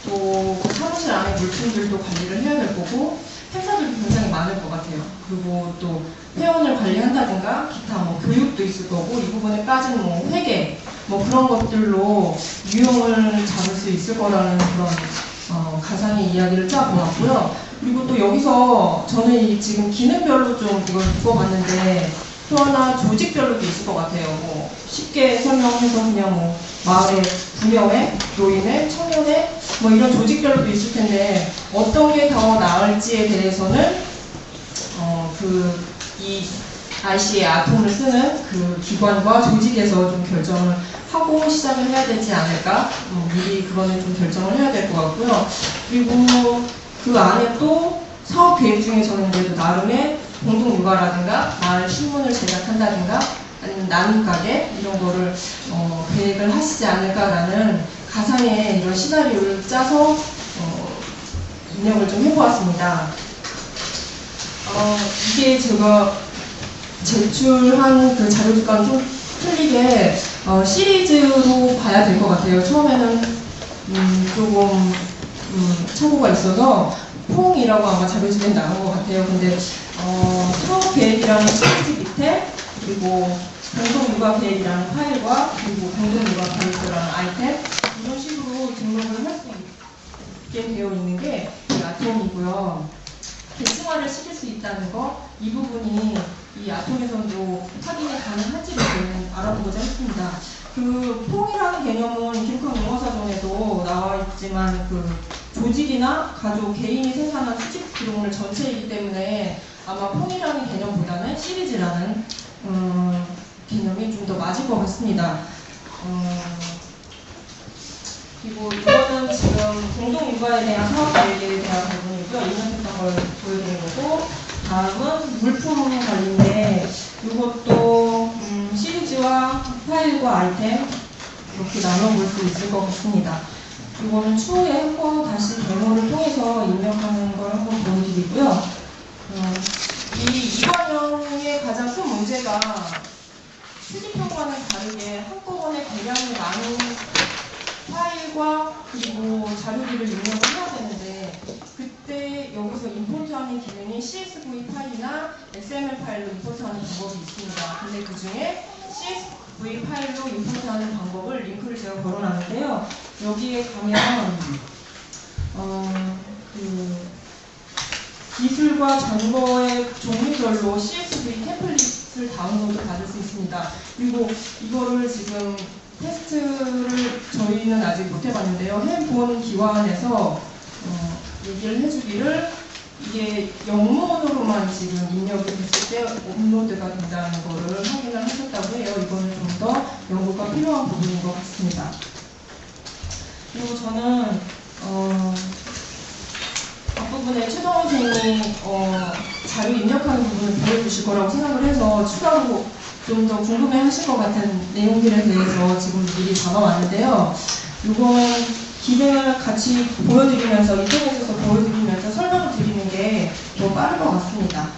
또 그 사무실 안에 물품들도 관리를 해야 될 거고, 행사들도 굉장히 많을 것 같아요. 그리고 또 회원을 관리한다든가 기타 교육도 있을 거고 이 부분에 빠진 회계 그런 것들로 유형을 잡을 수 있을 거라는 그런 가상의 이야기를 짜보았고요. 그리고 또 여기서 저는 지금 기능별로 좀 이걸 묶어봤는데 또 하나 조직별로도 있을 것 같아요. 쉽게 설명해서 그냥 마을의 부녀회, 노인회, 청년회 이런 조직별로도 있을 텐데 어떤 게 더 나을지에 대해서는 이 IC의 아톰을 쓰는 그 기관과 조직에서 좀 결정을 하고 시작을 해야 되지 않을까? 미리 그거는 좀 결정을 해야 될 것 같고요. 그리고 그 안에 또 사업 계획 중에 저는 그래도 나름의 공동 육아라든가 마을 신문을 제작한다든가 아니면 나눔 가게 이런 거를 계획을 하시지 않을까라는 가상의 이런 시나리오를 짜서 입력을 좀 해보았습니다. 이게 제가 제출한 그 자료집과는 좀 틀리게 시리즈로 봐야 될 것 같아요. 처음에는 조금 착오가 있어서 퐁이라고 아마 자료집에 나온 것 같아요. 근데 사업 계획이라는 시리즈 밑에 그리고 공동 육아 계획이라는 파일과 그리고 공동 육아 계획이라는 아이템 이런 식으로 등록을 할 수 있게 되어 있는 게 이 아톰이고요. 계층화를 시킬 수 있다는 거, 이 부분이 이 아톰에서도 확인이 가능한지를 저는 알아보고자 했습니다. 그 퐁이라는 개념은 기록학 용어사전에도 나와 있지만 그 조직이나 가족, 개인이 생산한 수집 기록물 전체이기 때문에 아마 퐁이라는 개념보다는 시리즈라는 개념이 좀 더 맞을 것 같습니다. 그리고 이거는 지금 공동 육아에 대한 사업 계획에 대한 부분이고요. 인용했던 걸 보여드린 거고, 다음은 물품 관리인데 이것도 시리즈와 파일과 아이템 이렇게 나눠볼 수 있을 것 같습니다. 이거는 추후에 한번 다시 데모를 통해서 입력하는 걸 한번 보여드리고요. 이 이관형의 가장 큰 문제가 수집형과는 다르게 한꺼번에 대량이 많은 파일과 그리고 자료들을 입력을 해야 되는데 그때 여기서 임포트하는 기능이 CSV 파일이나 XML 파일로 임포트하는 방법이 있습니다. 근데 그 중에 CSV 파일로 임포트하는 방법을 링크를 제가 걸어놨는데요. 여기에 가면 그 기술과 정보의 종류별로 CSV 템플릿을 다운로드 받을 수 있습니다. 그리고 이거를 지금 테스트를 저희는 아직 못 해봤는데요. 해본 기관에서 얘기를 해주기를 이게 영문으로만 지금 입력이 됐을 때 업로드가 된다는 거를 확인을 하셨다고 해요. 이거는 좀 더 연구가 필요한 부분인 것 같습니다. 그리고 저는 앞부분에 최동원 선생님이 자료 입력하는 부분을 보여주실 거라고 생각을 해서 추가로 좀 더 궁금해 하실 것 같은 내용들에 대해서 지금 미리 잡아왔는데요. 이건 기능을 같이 보여드리면서 인터넷에서 보여드리면서 설명을 드리는 게 더 빠를 것 같습니다.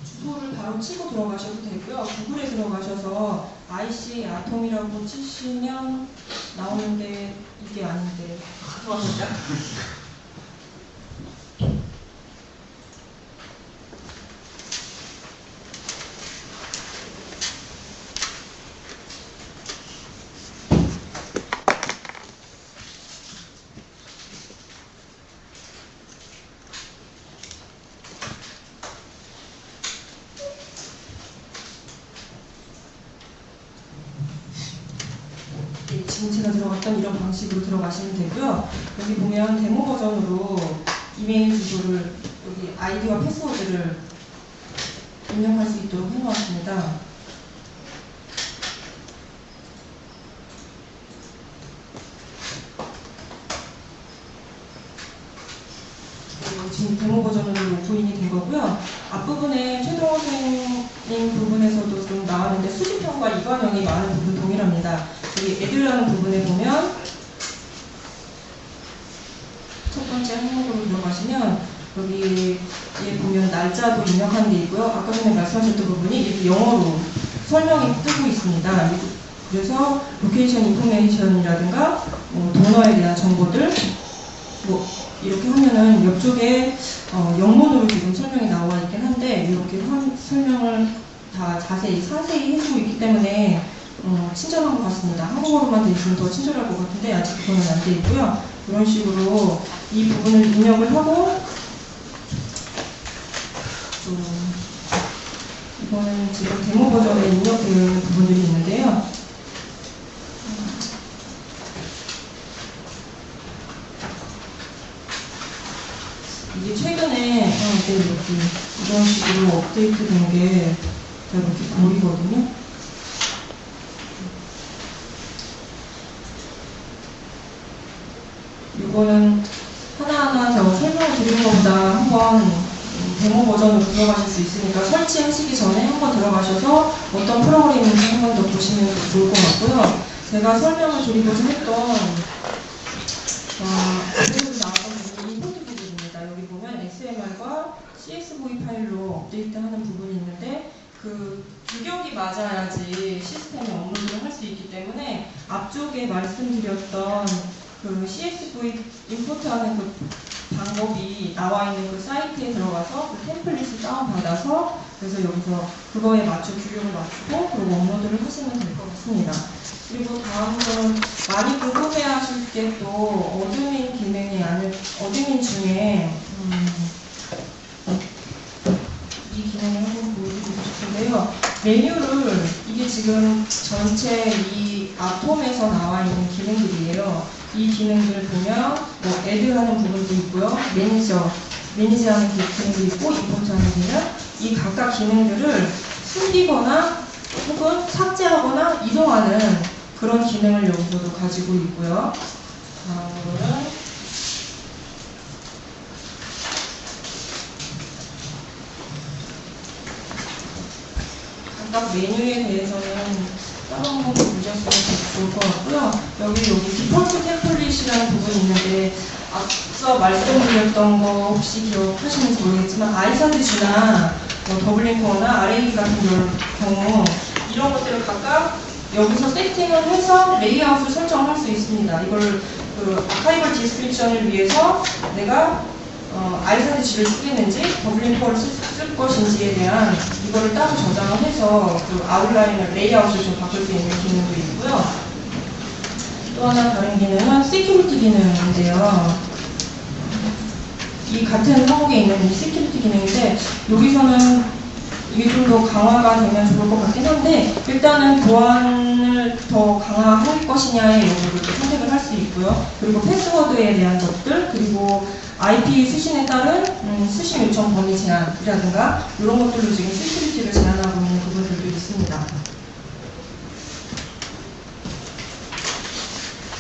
주소를 바로 치고 들어가셔도 되고요. 구글에 들어가셔서 IC 아톰이라고 치시면 나오는데 이게 아닌데 죄송합니다. 지금 제가 들어갔던 이런 방식으로 들어가시면 되고요. 여기 보면 데모 버전으로 이메일 주소를 여기 아이디와 패스워드를 입력할 수 있도록 해놓았습니다. 지금 데모 버전으로 로그인이 된 거고요. 앞부분에 최동호 선생님 부분에서도 좀 나왔는데 수집형과 이관형이 많은 부분 동일합니다. 여기 애들라는 부분에 보면 첫 번째 항목으로 들어가시면 여기에 보면 날짜도 입력하는 게 있고요. 아까 전에 말씀하셨던 부분이 이렇게 영어로 설명이 뜨고 있습니다. 그래서 로케이션 인포메이션이라든가 도너에 대한 정보들 이렇게 하면은 옆쪽에 영문으로 지금 설명이 나와 있긴 한데 이렇게 설명을 다 자세히 해주고 있기 때문에 친절한 것 같습니다. 한국어로만 돼 있으면 더 친절할 것 같은데 아직 그거는 안 돼 있고요. 이런 식으로 이 부분을 입력을 하고 이거는 지금 데모 버전에 입력되어 있는 부분들이 있는데요. 이게 최근에 이렇게 이런 식으로 업데이트 된 게 이렇게 보이거든요. 이거는 하나하나 더 설명을 드리는 것보다 한번 데모 버전으로 들어가실 수 있으니까 설치하시기 전에 한번 들어가셔서 어떤 프로그램인지 한번 더 보시면 좋을 것 같고요. 제가 설명을 드리고자 했던 그래서 나왔던 부분이 인포트 부분입니다. 여기 보면 XML과 CSV 파일로 업데이트하는 부분이 있는데 그 규격이 맞아야지 시스템에 업로드를 할 수 있기 때문에 앞쪽에 말씀드렸던 그 CSV 임포트하는 그 방법이 나와 있는 그 사이트에 들어가서 그 템플릿을 다운받아서 그래서 여기서 그거에 맞춰 규격을 맞추고 그리고 업로드를 하시면 될 것 같습니다. 그리고 다음은 많이 궁금해하실 게 또 어드민 기능이 아닌 어드민 중에 이 기능을 한번 보여드리고 싶은데요. 메뉴를 이게 지금 전체 이 아톰에서 나와 있는 기능들이에요. 이 기능들을 보면 애드하는 부분도 있고요. 매니저하는 기능도 있고 임포트하는 기능. 이 각각 기능들을 숨기거나 혹은 삭제하거나 이동하는 그런 기능을 여기서도 가지고 있고요. 다음으로는 각각 메뉴에 대해서는 따로 한번 보셨으면 좋을 것 같고요. 여기 디폴트 템플릿이라는 부분이 있는데 앞서 말씀드렸던 거 혹시 기억하시는지 모르겠지만 아이사드주나 더블링 코어나 RA 같은 경우 이런 것들을 각각 여기서 세팅을 해서 레이아웃을 설정할 수 있습니다. 이걸 그 아카이벌 디스크립션을 위해서 내가 아이사드주를 쓰겠는지 더블링 코어를 쓸 것인지에 대한 이거를 따로 저장을 해서 그 아웃라인을 레이아웃을 좀 바꿀 수 있는 기능도 있고요. 또 하나 다른 기능은 시큐리티 기능인데요. 이 같은 항목에 있는 이 시큐리티 기능인데 여기서는 이게 좀 더 강화가 되면 좋을 것 같긴 한데 일단은 보안을 더 강화할 것이냐의 여부를 선택을 할 수 있고요. 그리고 패스워드에 대한 것들 그리고 IP 수신에 따른 수신 요청 범위 제한이라든가 이런 것들로 지금 시큐리티를 제한하고 있는 부분들도 있습니다.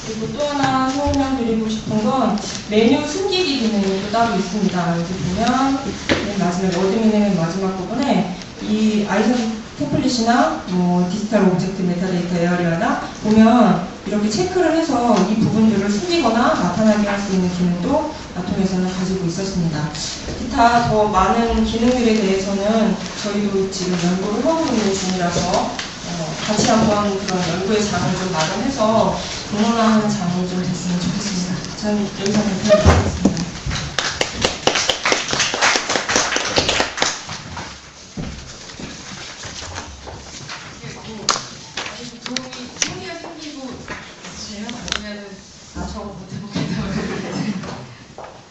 그리고 또 하나 설명드리고 싶은 건 메뉴 숨기기 기능이 또 따로 있습니다. 여기 보면 맨 마지막 어드민의 마지막 부분에 이 아이사드 템플릿이나 디지털 오브젝트 메타데이터 에어리어나 보면 이렇게 체크를 해서 이 부분들을 숨기거나 나타나게 할 수 있는 기능도 아톰에서는 가지고 있었습니다. 기타 더 많은 기능들에 대해서는 저희도 지금 연구를 하고 있는 중이라서 같이 한번 그런 연구의 장을 좀 마련해서 공론화하는 장이 좀 됐으면 좋겠습니다. 저는 여기서 발표하겠습니다. 총이가 생기고 제가 아니면은 저거 못해보겠다고.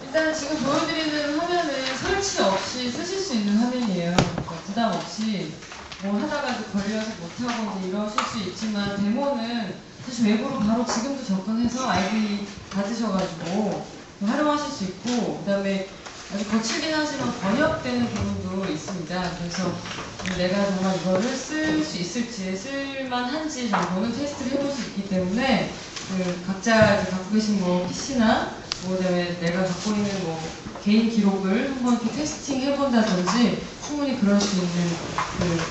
일단 지금 보여드리는 화면은 설치 없이 쓰실 수 있는 화면이에요. 그러니까 부담 없이 뭐 하다가 걸려서 못하고 이제 이러실 수 있지만 데모는 사실 웹으로 바로 지금도 접근해서 아이디 받으셔가지고 활용하실 수 있고 그 다음에 아주 거칠긴 하지만 번역되는 부분도 있습니다. 그래서 내가 정말 이거를 쓸 수 있을지 쓸만한지 정도는 테스트를 해볼 수 있기 때문에 그 각자 갖고 계신 뭐 PC나 그다음에 내가 갖고 있는 개인 기록을 한번 이렇게 테스팅 해본다든지 충분히 그럴 수 있는 그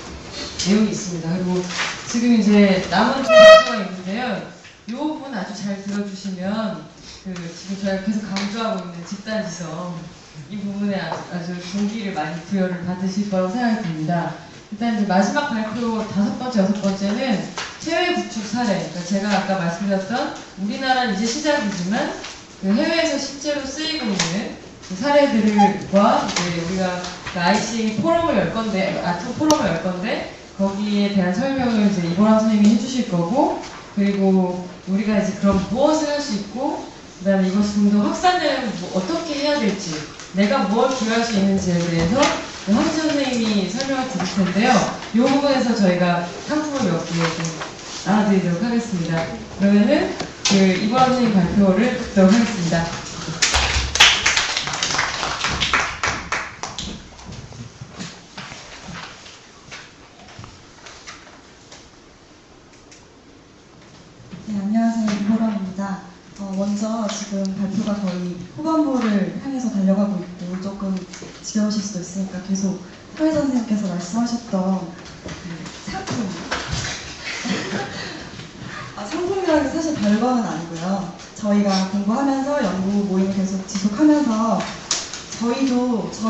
내용이 있습니다. 그리고 지금 이제 남은 정보가 있는데요. 이 부분 아주 잘 들어주시면 지금 저희가 계속 강조하고 있는 집단지성 이 부분에 아주 동기를 많이 부여를 받으실 거라고 생각이 듭니다. 일단 이제 마지막 발표 5번째, 6번째는 해외 구축 사례. 그러니까 제가 아까 말씀드렸던 우리나라는 이제 시작이지만 그 해외에서 실제로 쓰이고 있는 그 사례들과 이제 우리가 그 IC 포럼을 열 건데, 아톰 포럼을 열 건데 거기에 대한 설명을 이제 이보람 선생님이 해주실 거고 그리고 우리가 이제 그럼 무엇을 할 수 있고 그다음에 이것이 좀 더 확산되려면 어떻게 해야 될지 내가 무엇을 기여할 수 있는지에 대해서 황지 선생님이 설명을 드릴 텐데요. 이 부분에서 저희가 상품을 몇 개 좀 나눠드리도록 하겠습니다. 그러면은 이보람 선생님 발표를 듣도록 하겠습니다. 네, 안녕하세요. 이보람입니다. 먼저 지금 발표가 거의 후반부를 향해서 달려가고 있고 조금 지겨우실 수도 있으니까 계속 서희 선생님께서 말씀하셨던 그 상품 상품이라는 게 사실 별거는 아니고요. 저희가 공부하면서 연구 모임 계속 지속하면서 저희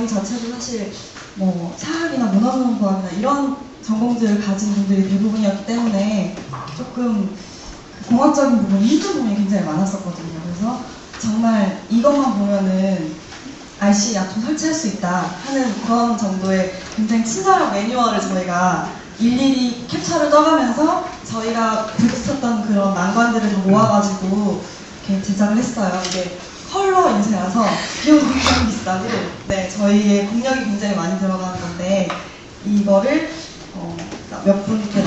자체도 사실 뭐 사학이나 문화산업과학이나 이런 전공들을 가진 분들이 대부분이었기 때문에 조금 공학적인 부분, 힘든 부분이 굉장히 많았었거든요. 그래서 정말 이것만 보면은 RC 아톰 설치할 수 있다 하는 그런 정도의 굉장히 친절한 매뉴얼을 저희가 일일이 캡처를 떠가면서 저희가 부딪혔던 그런 난관들을 다 모아가지고 이렇게 제작을 했어요. 이게 컬러 인쇄라서 비용이 굉장히 비싸고 저희의 공력이 굉장히 많이 들어가는 건데 이거를 몇 분께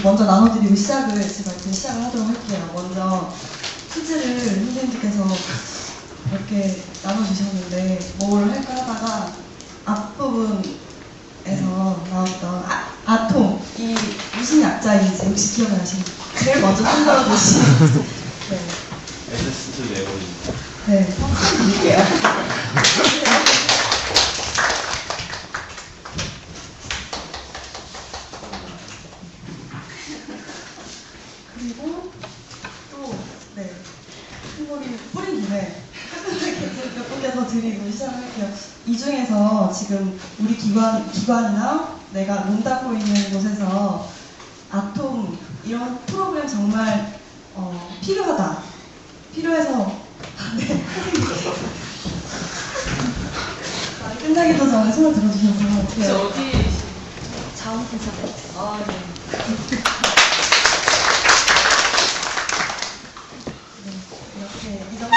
먼저 나눠드리고 시작을 하도록 할게요. 먼저 퀴즈를 선생님께서 이렇게 나눠주셨는데 뭘 할까 하다가 앞부분에서 나왔던 아톰, 이 무슨 약자인지 혹시 기억나시나요? 제일 먼저 손들어주신 네. 에스트 레온입니다. 네, 한번 드릴게요. 그리고 또, 네, 뿌린 김에 깔끔하게 질문에서 드리고 시작할게요. 이 중에서 지금 우리 기관이나 내가 몸담고 있는 곳에서 아톰 이런 프로그램 정말 필요하다. 필요해서 네. 말이 끝나기도 전에 손을 들어주셔서 혹시 어디 자원분석. 아, 네. 이렇게 이 정도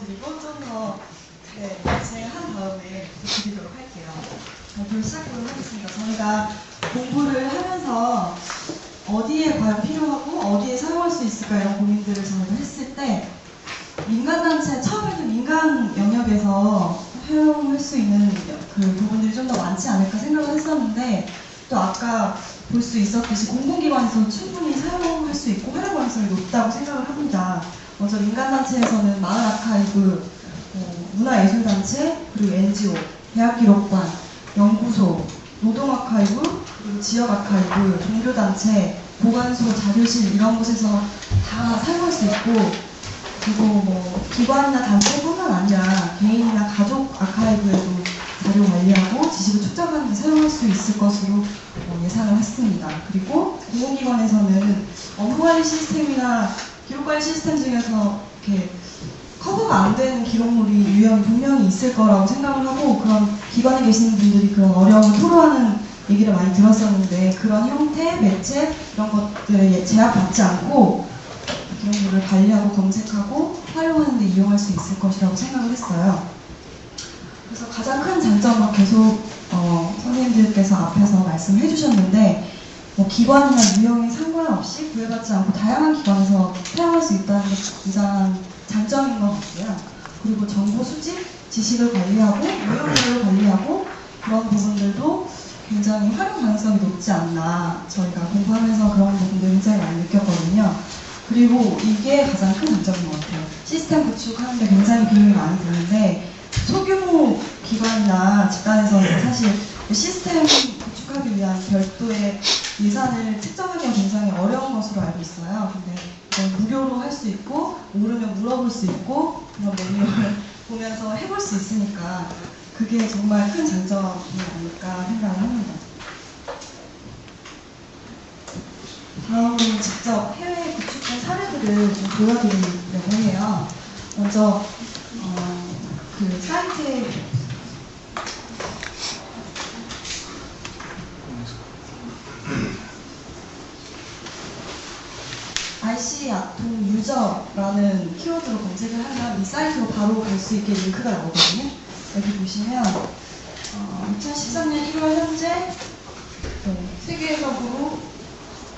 드리고 좀 더 제한 다음에 드리도록 할게요. 발표를 시작하도록 하겠습니다. 저희가 공부를 하면서 어디에 과연 필요하고 어디에 사용할 수 있을까 이런 고민들을 저희가 했을 때 민간단체 처음에는 민간 영역에서 사용할 수 있는 그 부분들이 좀 더 많지 않을까 생각을 했었는데 또 아까 볼 수 있었듯이 공공기관에서 충분히 사용할 수 있고 활용 가능성이 높다고 생각을 합니다. 먼저 민간단체에서는 마을 아카이브, 문화예술단체, 그리고 NGO, 대학기록관, 연구소, 노동 아카이브, 그리고 지역 아카이브, 종교단체, 보관소, 자료실 이런 곳에서 다 사용할 수 있고 그리고 뭐 기관이나 단체뿐만 아니라 개인이나 가족 아카이브에도 자료 관리하고 지식을 축적하는 데 사용할 수 있을 것으로 예상을 했습니다. 그리고 공공기관에서는 업무관리 시스템이나 기록관리 시스템 중에서 이렇게 커버가 안 되는 기록물이 유형이 분명히 있을 거라고 생각을 하고 그런 기관에 계시는 분들이 그런 어려움을 토로하는 얘기를 많이 들었었는데 그런 형태, 매체 이런 것들에 제약받지 않고 기록물을 관리하고 검색하고 활용하는 데 이용할 수 있을 것이라고 생각을 했어요. 그래서 가장 큰 장점은 계속 선생님들께서 앞에서 말씀해 주셨는데 기관이나 유형에 상관없이 구애받지 않고 다양한 기관에서 사용할 수 있다는 게 굉장한 장점인 것 같고요. 그리고 정보 수집, 지식을 관리하고 유형물을 관리하고 그런 부분들도 굉장히 활용 가능성이 높지 않나 저희가 공부하면서 그런 부분들 굉장히 많이 느꼈거든요. 그리고 이게 가장 큰 장점인 것 같아요. 시스템 구축하는데 굉장히 비용이 많이 드는데 소규모 기관이나 집단에서는 사실 시스템 구축하기 위한 별도의 예산을 책정하기가 굉장히 어려운 것으로 알고 있어요. 근데 이건 무료로 할 수 있고 모르면 물어볼 수 있고 그런 매뉴얼을 보면서 해볼 수 있으니까 그게 정말 큰 장점이 아닐까 생각을 합니다. 다음으로 직접 해외에 구축한 사례들을 좀 보여드리려고 해요. 먼저 그 사이트에 IC 아톰 유저라는 키워드로 검색을 하면 이 사이트로 바로 갈 수 있게 링크가 나오거든요. 여기 보시면 2013년 1월 현재 세계적으로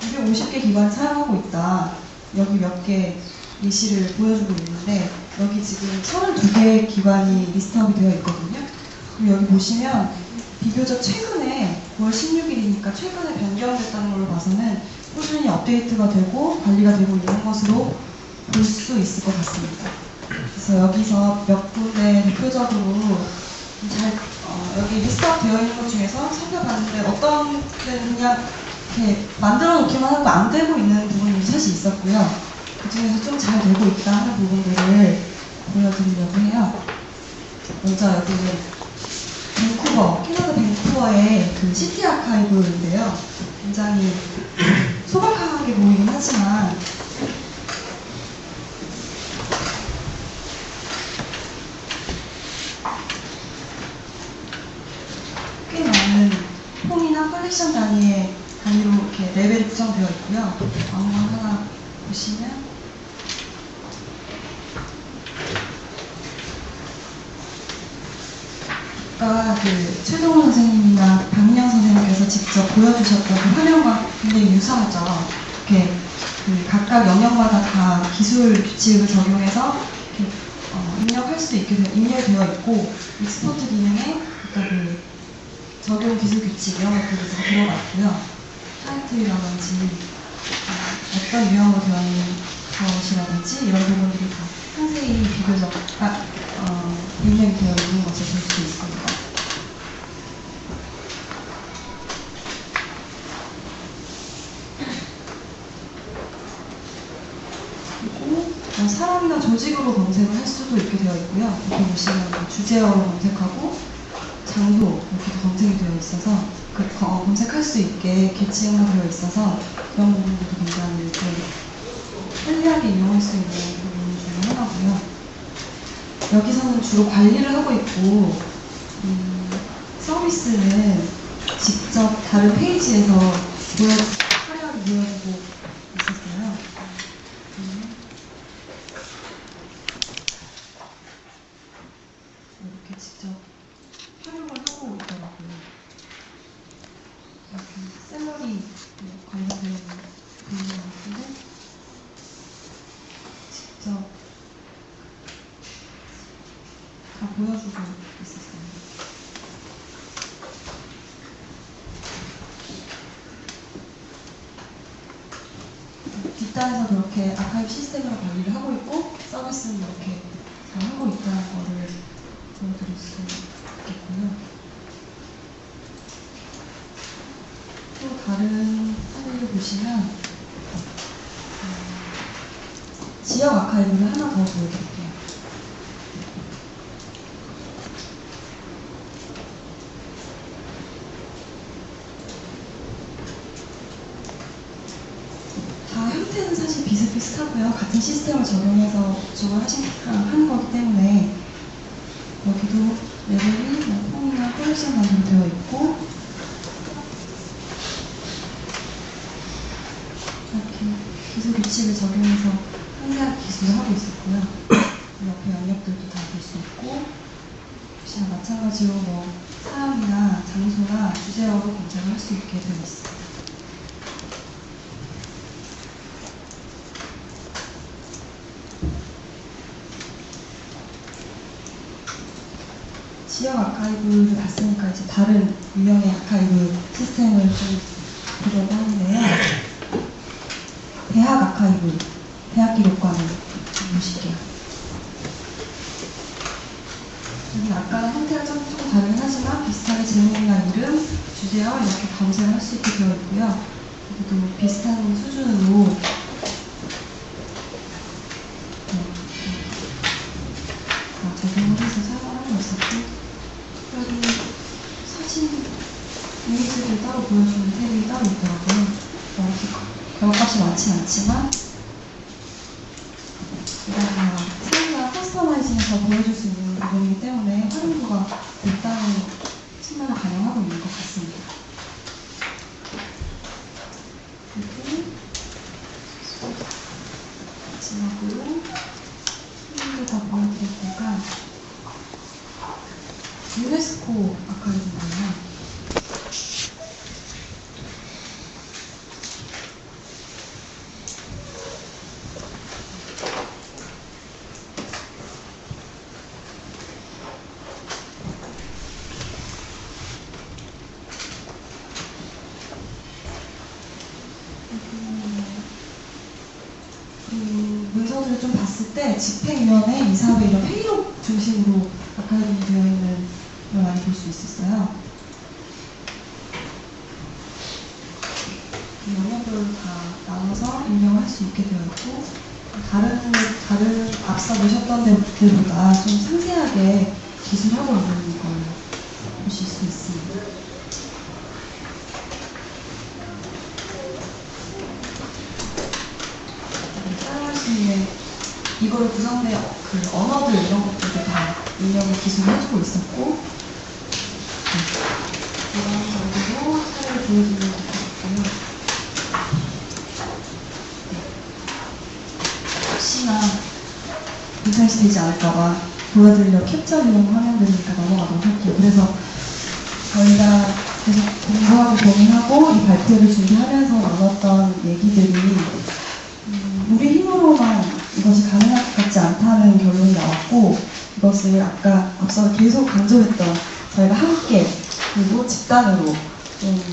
250개 기관이 사용하고 있다. 여기 몇 개 예시를 보여주고 있는데 여기 지금 32개 기관이 리스트업이 되어 있거든요. 그리고 여기 보시면 비교적 최근에 9월 16일이니까 최근에 변경됐다는 걸로 봐서는 꾸준히 업데이트가 되고 관리가 되고 있는 것으로 볼 수 있을 것 같습니다. 그래서 여기서 몇 군데 대표적으로 여기 리스트업 되어 있는 것 중에서 살펴봤는데 어떤 데는 그냥 이렇게 만들어 놓기만 하고 안 되고 있는 부분이 사실 있었고요. 그 중에서 좀 잘 되고 있다 하는 부분들을 보여드리려고 해요. 먼저 여기는 캐나다 밴쿠버의 그 시티 아카이브인데요. 굉장히 소박하게 보이긴 하지만 꽤 많은 폼이나 컬렉션 단위로 이렇게 레벨이 구성되어 있고요. 아무거나 하나 보시면 아까 그 최동원 선생님이나 박민영 선생님께서 직접 보여주셨던 그 화면과 굉장히 유사하죠. 이렇게 그 각각 영역마다 다 기술 규칙을 적용해서 이렇게 입력할 수 있게 입력이 되어 있고 익스포트 기능에 아까 그 적용 기술 규칙 이런 것들이 다 들어가 있고요. 타이틀이라든지 어떤 유형으로 되어 있는 것이라든지 이런 부분들이 다 상세히 비교적 입력이 되어 있는 것을 볼 수 있습니다. 그리고 사람이나 조직으로 검색을 할 수도 있게 되어 있고요. 이렇게 보시면 주제어로 검색하고 장소 이렇게 검색이 되어 있어서 검색할 수 있게 계층화되어 있어서 그런 부분들도 굉장히 편리하게 이용할 수 있는 부분 중에 하나고요. 여기서는 주로 관리를 하고 있고 서비스는 직접 다른 페이지에서 화려하게 보여주고 있었어요. 이렇게 직접 활용을 하고 있더라고요. 이렇게 샐러리 관련된 부분이 있는데 직접 다 보여주고 있었어요. 뒷단에서 그렇게 아카이브 시스템으로 관리를 하고 있고 서비스는 이렇게 잘 하고 있다는 거를 보여드릴 수 있겠고요. 또 다른 사례를 보시면 지역 아카이브를 하나 더 보여드릴게요. 다 형태는 사실 비슷비슷하고요. 같은 시스템을 적용해서 구축을 하는 거기 때문에 여기도 레벨이 폼이나 컬렉션 단위로 되어 있고 이렇게 기술 규칙을 적용해서 상세하게 기술을 하고 있었고요. 옆에 영역들도 다 볼 수 있고 역시나 마찬가지로 사람이나 장소나 주제어로 검색을 할 수 있게 되어 있습니다. 지역 아카이브를 봤으니까 이제 다른 유형의 아카이브 시스템을 좀 보려고 하는데요. 대학 아카이브, 대학 기록관을 좀 보실게요. 여기 아까는 형태가 조금 다르긴 하지만 비슷하게 제목이나 이름, 주제어 이렇게 검색을 할 수 있게 되어 있고요. 여기도 비슷한 수준으로 적용을 해서 사용하고 있었고 여기 사진 이미지를 따로 보여주는 탭이 따로 있더라고요. 이렇게 결과값이 많진 않지만 이런 사용자 커스터마이징에서 보여줄 수 있는 부분이기 때문에 활용도가 일단은 측면을 반영하고 있는 것 같습니다. 그리고 마지막으로 한개 더 보여드릴 거가 유네스코 아카이브인데요. 문서들을 좀 봤을 때 집행위원회, 이사회 이런 회의록 중심으로 아카이브 되어 있는 걸 많이 볼 수 있었어요. 영역별로 다 나눠서 입력을 할 수 있게 되어 있고 다른 앞서 보셨던 데보다 좀 상세하게 기술하고 있는 걸 보실 수 있습니다. 사용할 수 있는 이걸 구성된 그 언어들 이런 것들도 다 입력을 기술을 해주고 있었고 이런 정도로 사례를 보여주는 것 같고요. 혹시나 인터넷이 되지 않을까봐 보여드리려고 캡처해놓은 화면들이니까 넘어가도록 할게요. 그래서 저희가 계속 공부하고 고민하고 이 발표를 준비하면서 나눴던 얘기들이 우리 힘으로만 이것이 가능할 것 같지 않다는 결론이 나왔고 이것을 아까 앞서 계속 강조했던 저희가 함께 그리고 집단으로 좀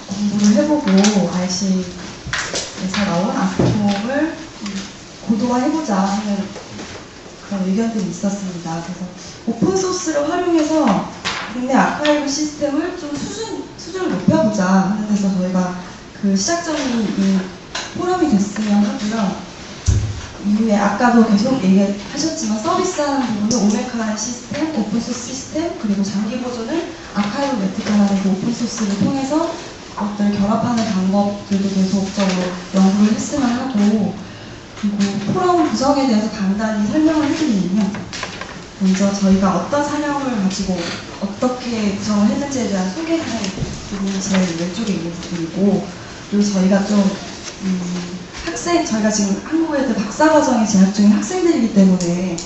공부를 해보고 RC에서 나온 아트폼을 고도화해보자 하는 그런 의견들이 있었습니다. 그래서 오픈소스를 활용해서 국내 아카이브 시스템을 좀 수준을 높여보자 하는 데서 저희가 그 시작점이 이 포럼이 됐으면 하고요. 이후에 아까도 계속 얘기하셨지만 서비스하는 부분은 오메카 시스템, 오픈소스 시스템, 그리고 장기 보존을 아카이브 매트카라는 그 오픈소스를 통해서 그것들을 결합하는 방법들도 계속적으로 연구를 했으면 하고, 그리고 포럼 구성에 대해서 간단히 설명을 해드리면요. 먼저 저희가 어떤 사명을 가지고 어떻게 구성을 했는지에 대한 소개를 부분이 제일 왼쪽에 있는 부분이고, 그리고 저희가 좀 저희가 지금 한국애들 박사과정에 재학 중인 학생들이기 때문에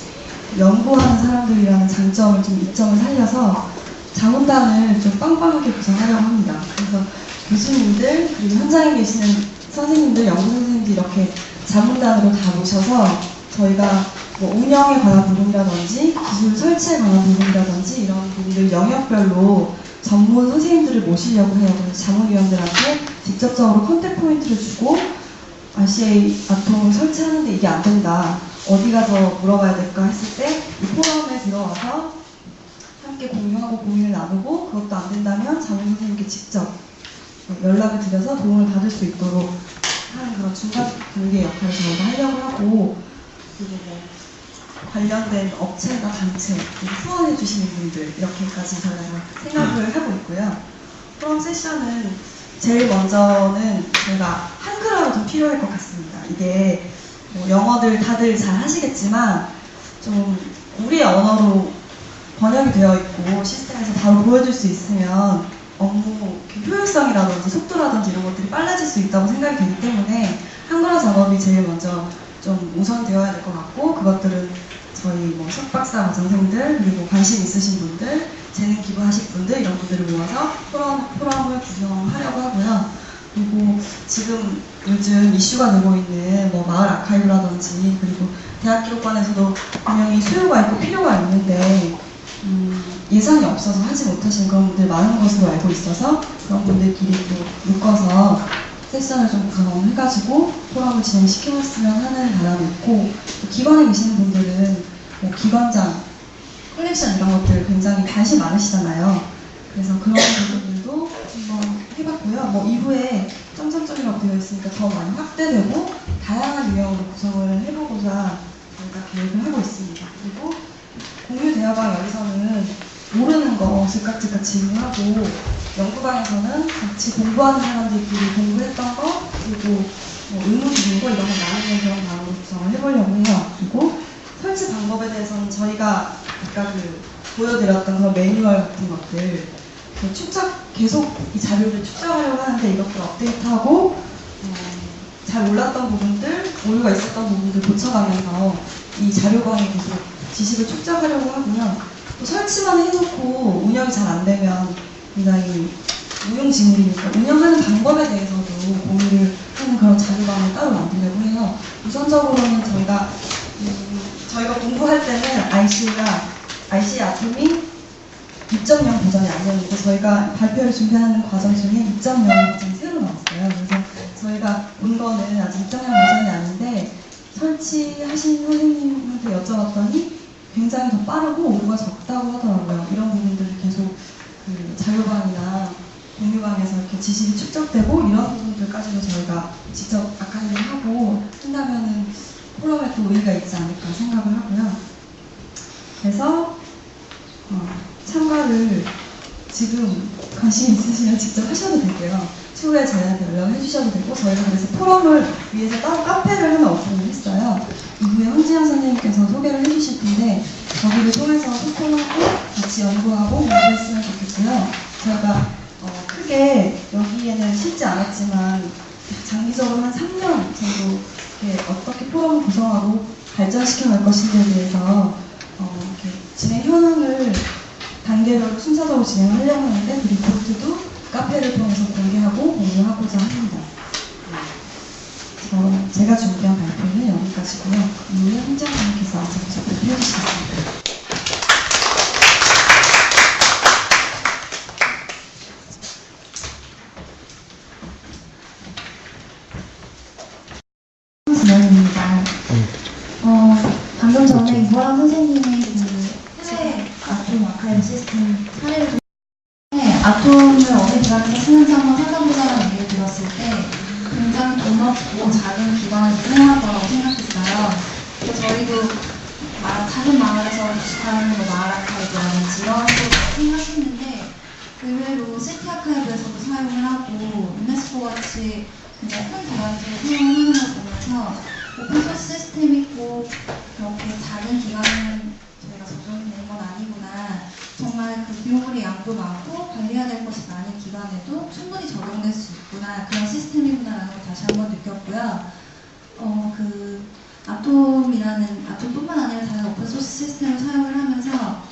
연구하는 사람들이라는 장점을 좀 이점을 살려서 자문단을 좀 빵빵하게 구성하려고 합니다. 그래서 교수님들 그리고 현장에 계시는 선생님들, 연구 선생님들 이렇게 자문단으로 다 모셔서 저희가 뭐 운영에 관한 부분이라든지 기술 설치에 관한 부분이라든지 이런 부분들 영역별로 전문 선생님들을 모시려고 해요. 그래서 자문위원들한테 직접적으로 컨택 포인트를 주고 RCA 아톰을 설치하는데 이게 안 된다. 어디 가서 물어봐야 될까 했을 때 이 포럼에 들어와서 함께 공유하고 고민을 나누고 그것도 안 된다면 자문 선생님께 직접 연락을 드려서 도움을 받을 수 있도록 하는 그런 중간 단계 역할을 저희가 하려고 하고, 그리고 뭐 관련된 업체나 단체, 후원해 주시는 분들 이렇게까지 저희가 생각을 하고 있고요. 포럼 세션은 제일 먼저는 저희가 한글화가 좀 필요할 것 같습니다. 이게 뭐 영어들 다들 잘 하시겠지만 좀 우리의 언어로 번역이 되어 있고 시스템에서 바로 보여줄 수 있으면 업무 효율성이라든지 속도라든지 이런 것들이 빨라질 수 있다고 생각이 되기 때문에 한글화 작업이 제일 먼저 좀 우선되어야 될 것 같고, 그것들은 저희 뭐 석박사 과정생들 그리고 관심 있으신 분들, 재능 기부하실 분들 이런 분들을 모아서 포럼을 구성하려고 하고요. 그리고 지금 요즘 이슈가 되고 있는 뭐 마을 아카이브라든지 그리고 대학 기록관에서도 분명히 수요가 있고 필요가 있는데 예산이 없어서 하지 못하신 그런 분들 많은 것으로 알고 있어서 그런 분들끼리 또 묶어서 세션을 좀 구성해가지고 포럼을 진행시켜봤으면 하는 바람이 있고, 또 기관에 계시는 분들은 뭐 기관장, 컬렉션 이런 것들 굉장히 관심 많으시잖아요. 그래서 그런 부분들도 한번 해봤고요. 뭐 이후에 점점점이라고 되어 있으니까 더 많이 확대되고 다양한 유형으로 구성을 해보고자 저희가 계획을 하고 있습니다. 그리고 공유 대화방 여기서는 모르는 거 즉각 질문하고, 연구방에서는 같이 공부하는 사람들끼리 공부했던 거 그리고 뭐 의문 드는 거 이런 거 나누는 그런 방으로 구성을 해보려고 해요. 그리고 설치 방법에 대해서는 저희가 아까 보여드렸던 그런 매뉴얼 같은 것들 계속 이 자료를 축적하려고 하는데 이것도 업데이트하고 잘 몰랐던 부분들, 오류가 있었던 부분들 고쳐가면서 이 자료방에 계속 지식을 축적하려고 하고요. 또 설치만 해놓고 운영이 잘 안 되면 굉장히 무용지물이니까 운영하는 방법에 대해서도 공유를 하는 그런 자료방을 따로 만들려고 해요. 우선적으로는 저희가 공부할 때는 RCA 아톰이 2.0 버전이 아니었는데 저희가 발표를 준비하는 과정 중에 2.0 버전이 새로 나왔어요. 그래서 저희가 본 거는 아직 2.0 버전이 아닌데 설치하신 선생님한테 여쭤봤더니 굉장히 더 빠르고 오류가 적다고 하더라고요. 이런 부분들을 계속 자료방이나 공유방에서 이렇게 지식이 축적되고 이런 부분들까지도 저희가 직접 아카이브를 하고 한다면은 포럼에 또 의의가 있지 않을까 생각을 하고요. 그래서 참가를 지금 관심 있으시면 직접 하셔도 되고요. 추후에 저희한테 연락을 해주셔도 되고, 저희가 그래서 포럼을 위해서 따로 카페를 하나 오픈을 했어요. 이후에 황지영 선생님께서 소개를 해주실 텐데 거기를 통해서 소통하고 같이 연구하고 공부했으면 좋겠고요. 저희가 크게 여기에는 실지 않았지만 장기적으로 한 3년 정도 어떻게 포럼을 구성하고 발전시켜 갈 것인지에 대해서 이렇게 진행 현황을 단계별로 순서적으로 진행하려고 하는데 그 리포트도 카페를 통해서 공개하고 공유하고자 합니다. 제가 준비한 발표는 여기까지고요. 이후에 현장님께서 직접 발표해 주시겠습니다. 진영입니다. 방금 전에 이보람 선생님의 해외 아톰 아카이브 시스템 사례를 통해 아톰을 어디 들어가서 쓰는지 한번 살펴보자는 얘기를 들었을 때 굉장히 무섭고 작은 기관에서 사용할 거라고 생각했어요. 그래서 저희도 작은 마을에서 기숙하는 마을 아카이브라든지 이런 걸 생각했는데 의외로 시티 아카이브에서도 사용을 하고 유네스코 같이 굉장히 큰 기관에서 사용을 하는 걸 보면서 오픈소스 시스템이 꼭 그렇게 작은 기관은 저희가 적용이 되는 건 아니구나. 정말 그 비용의 양도 많고 관리해야 될 것이 많은 기관에도 충분히 적용될 수 있구나. 그런 시스템이구나라는 걸 다시 한번 느꼈고요. 아톰뿐만 아니라 다른 오픈소스 시스템을 사용을 하면서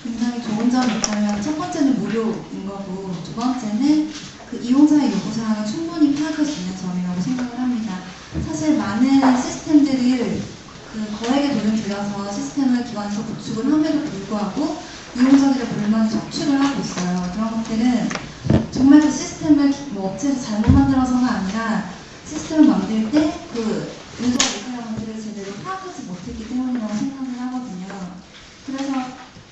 굉장히 좋은 점이 있다면 첫 번째는 무료인 거고 두 번째는 그 이용자의 요구사항을 충분히 파악할 수 있는 점이라고 생각을 합니다. 사실 많은 시스템들을 그 거액의 돈을 들여서 시스템을 기반에서 구축을 함에도 불구하고 이용자들의 불만이 적출을 하고 있어요. 그런 것들은 정말 그 시스템을 업체에서 잘못 만들어서가 아니라 시스템을 만들 때 그 유저 리퀘어먼트를 제대로 파악하지 못했기 때문이라고 생각을 하거든요. 그래서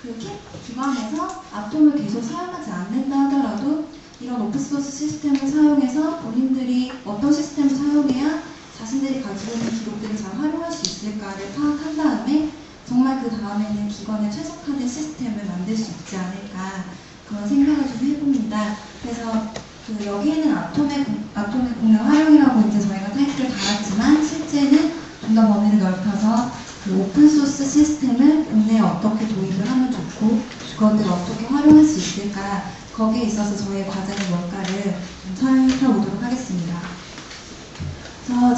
그 기관에서 아톰을 계속 사용하지 않는다 하더라도 이런 오픈소스 시스템을 사용해서 본인들이 어떤 시스템을 사용해야 자신들이 가지고 있는 기록들을 잘 활용할 수 있을까를 파악한 다음에 정말 그 다음에는 기관에 최적화된 시스템을 만들 수 있지 않을까 그런 생각을 좀 해봅니다. 그래서 그 여기에는 아톰의 국내 활용이라고 이제 저희가 타이틀을 달았지만 실제는 좀 더 범위를 넓혀서 그 오픈소스 시스템을 국내에 어떻게 도입을 하면 좋고 그것들을 어떻게 활용할 수 있을까 거기에 있어서 저희의 과제는 뭘까를 좀 살펴보도록 하겠습니다.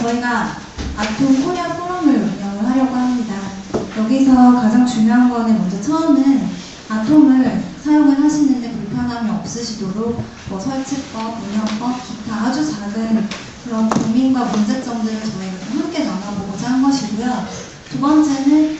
저희가 아톰 코리아 포럼을 운영을 하려고 합니다. 여기서 가장 중요한 거는 먼저 처음은 아톰을 사용을 하시는데 불편함이 없으시도록 설치법, 운영법, 기타 아주 작은 그런 고민과 문제점들을 저희가 좀 함께 나눠보고자 한 것이고요. 두 번째는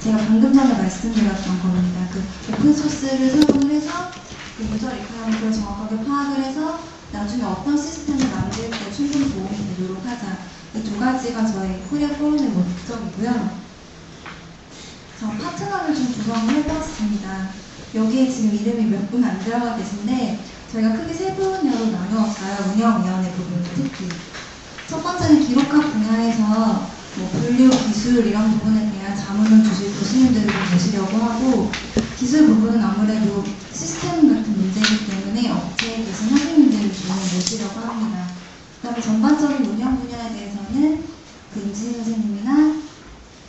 제가 방금 전에 말씀드렸던 겁니다. 오픈소스를 사용을 해서 유저 리퀘어먼트를 정확하게 파악을 해서 나중에 어떤 시스템을 만들 때 충분히 도움이 되도록 하자. 이 두 가지가 저희 코리아 포럼의 목적이고요. 파트너를 좀 구성을 해보았습니다. 여기에 지금 이름이 몇 분 안 들어가 계신데 저희가 크게 세 분야로 나누었어요. 운영위원회 부분 특히. 첫 번째는 기록학 분야에서 분류, 기술 이런 부분에 대한 자문을 주실 교수님들을 모시려고 하고 기술 부분은 아무래도 시스템 같은 문제이기 때문에 업체에 계신 선생님들을 좀 모시려고 합니다. 그 다음에 전반적인 운영 분야에 대해서는 임진 선생님이나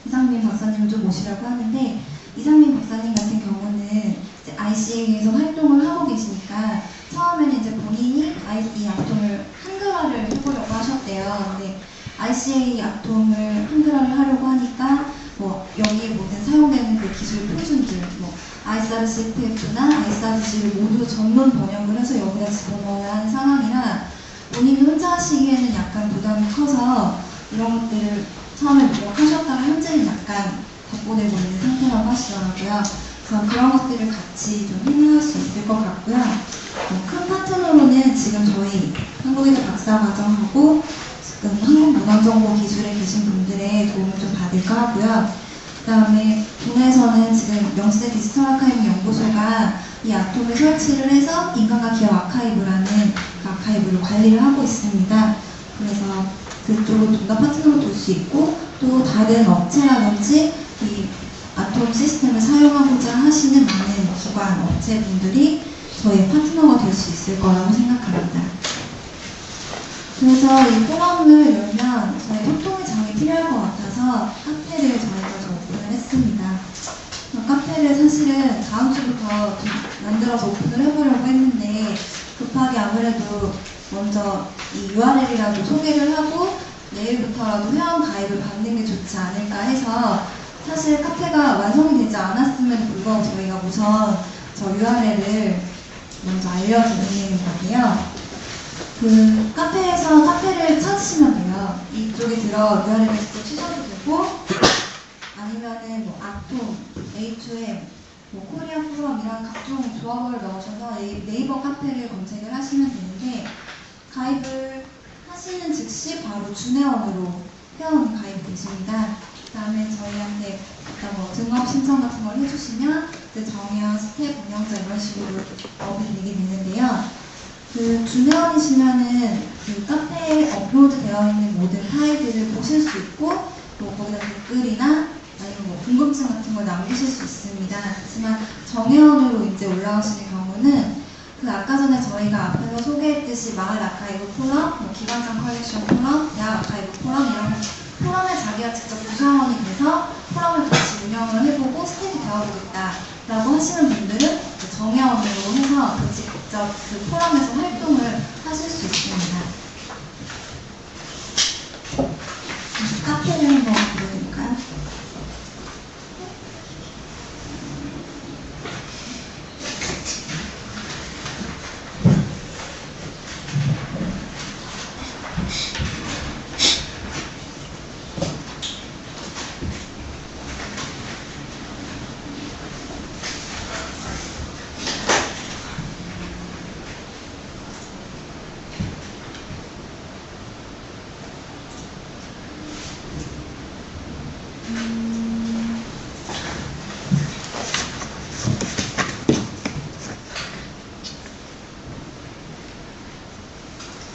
이상민 박사님을 좀 모시려고 하는데 이상민 박사님 같은 경우는 이제 ICA에서 활동을 하고 계시니까 처음에는 이제 본인이 이 아톰을 한글화를 해보려고 하셨대요. 근데 ICA 아톰을 한글화를 하려고 하니까 여기에 모든 사용되는 그 기술 표준들, ISRCPF나 ISRC를 모두 전문 번역을 해서 여기다 집어넣어야 하는 상황이라 본인이 혼자 하시기에는 약간 부담이 커서 이런 것들을 처음에 노력하셨다가 현재는 약간 덮보내고 있는 상태라고 하시더라고요. 그래서 그런 것들을 같이 좀 해나갈 수 있을 것 같고요. 큰 파트너로는 지금 저희 한국에서 박사과정하고 지금 한국문헌정보기술에 계신 분들의 도움을 좀 받을까 하고요. 그 다음에 국내에서는 지금 명시대 디지털 아카이브 연구소가 이 아톰을 설치를 해서 인간과 기업 아카이브라는 그 아카이브를 관리를 하고 있습니다. 그래서 그쪽으로 좀 더 파트너로 둘 수 있고 또 다른 업체라든지 이 아톰 시스템을 사용하고자 하시는 많은 기관, 업체분들이 저희 파트너가 될 수 있을 거라고 생각합니다. 그래서 이 포럼을 열면 저희 소통의 장이 필요할 것 같아서 카페를 저희가 좀 오픈을 했습니다. 카페를 사실은 다음 주부터 만들어서 오픈을 해보려고 했는데 급하게 아무래도 먼저 이 URL이라도 소개를 하고 내일부터라도 회원 가입을 받는 게 좋지 않을까 해서 사실 카페가 완성이 되지 않았음에도 불구하고 저희가 우선 저 URL을 먼저 알려드리는 건데요. 그 카페에서 카페를 찾으시면 돼요. 이쪽에 들어 URL을 직접 치셔도 되고 아니면은 아톰, A2M, 코리아 포럼 이런 각종 조합을 넣으셔서 네이버 카페를 검색을 하시면 되는데 가입을 하시는 즉시 바로 준회원으로 회원이 가입되십니다. 그 다음에 저희한테 등록 신청 같은 걸 해주시면 정의원, 스텝, 운영자 이런 식으로 업이 되게 되는데요. 그 주내원이시면은 그 카페에 업로드되어 있는 모든 파일들을 보실 수 있고 또 거기다 댓글이나 아니면 뭐 궁금증 같은 걸 남기실 수 있습니다. 하지만 정회원으로 이제 올라오시는 경우는 그 아까 전에 저희가 앞에서 소개했듯이 마을 아카이브 포럼, 뭐 기관장 컬렉션 포럼, 대학 아카이브 포럼 이런 포럼에 자기가 직접 구성원이 돼서 포럼을 같이 운영을 해보고 스텝이 되어보겠다라고 하시는 분들은 그 정회원으로 해서 그 직접 그 포럼에서 활동을 하실 수 있습니다. 카페를 한번 보여드릴까요?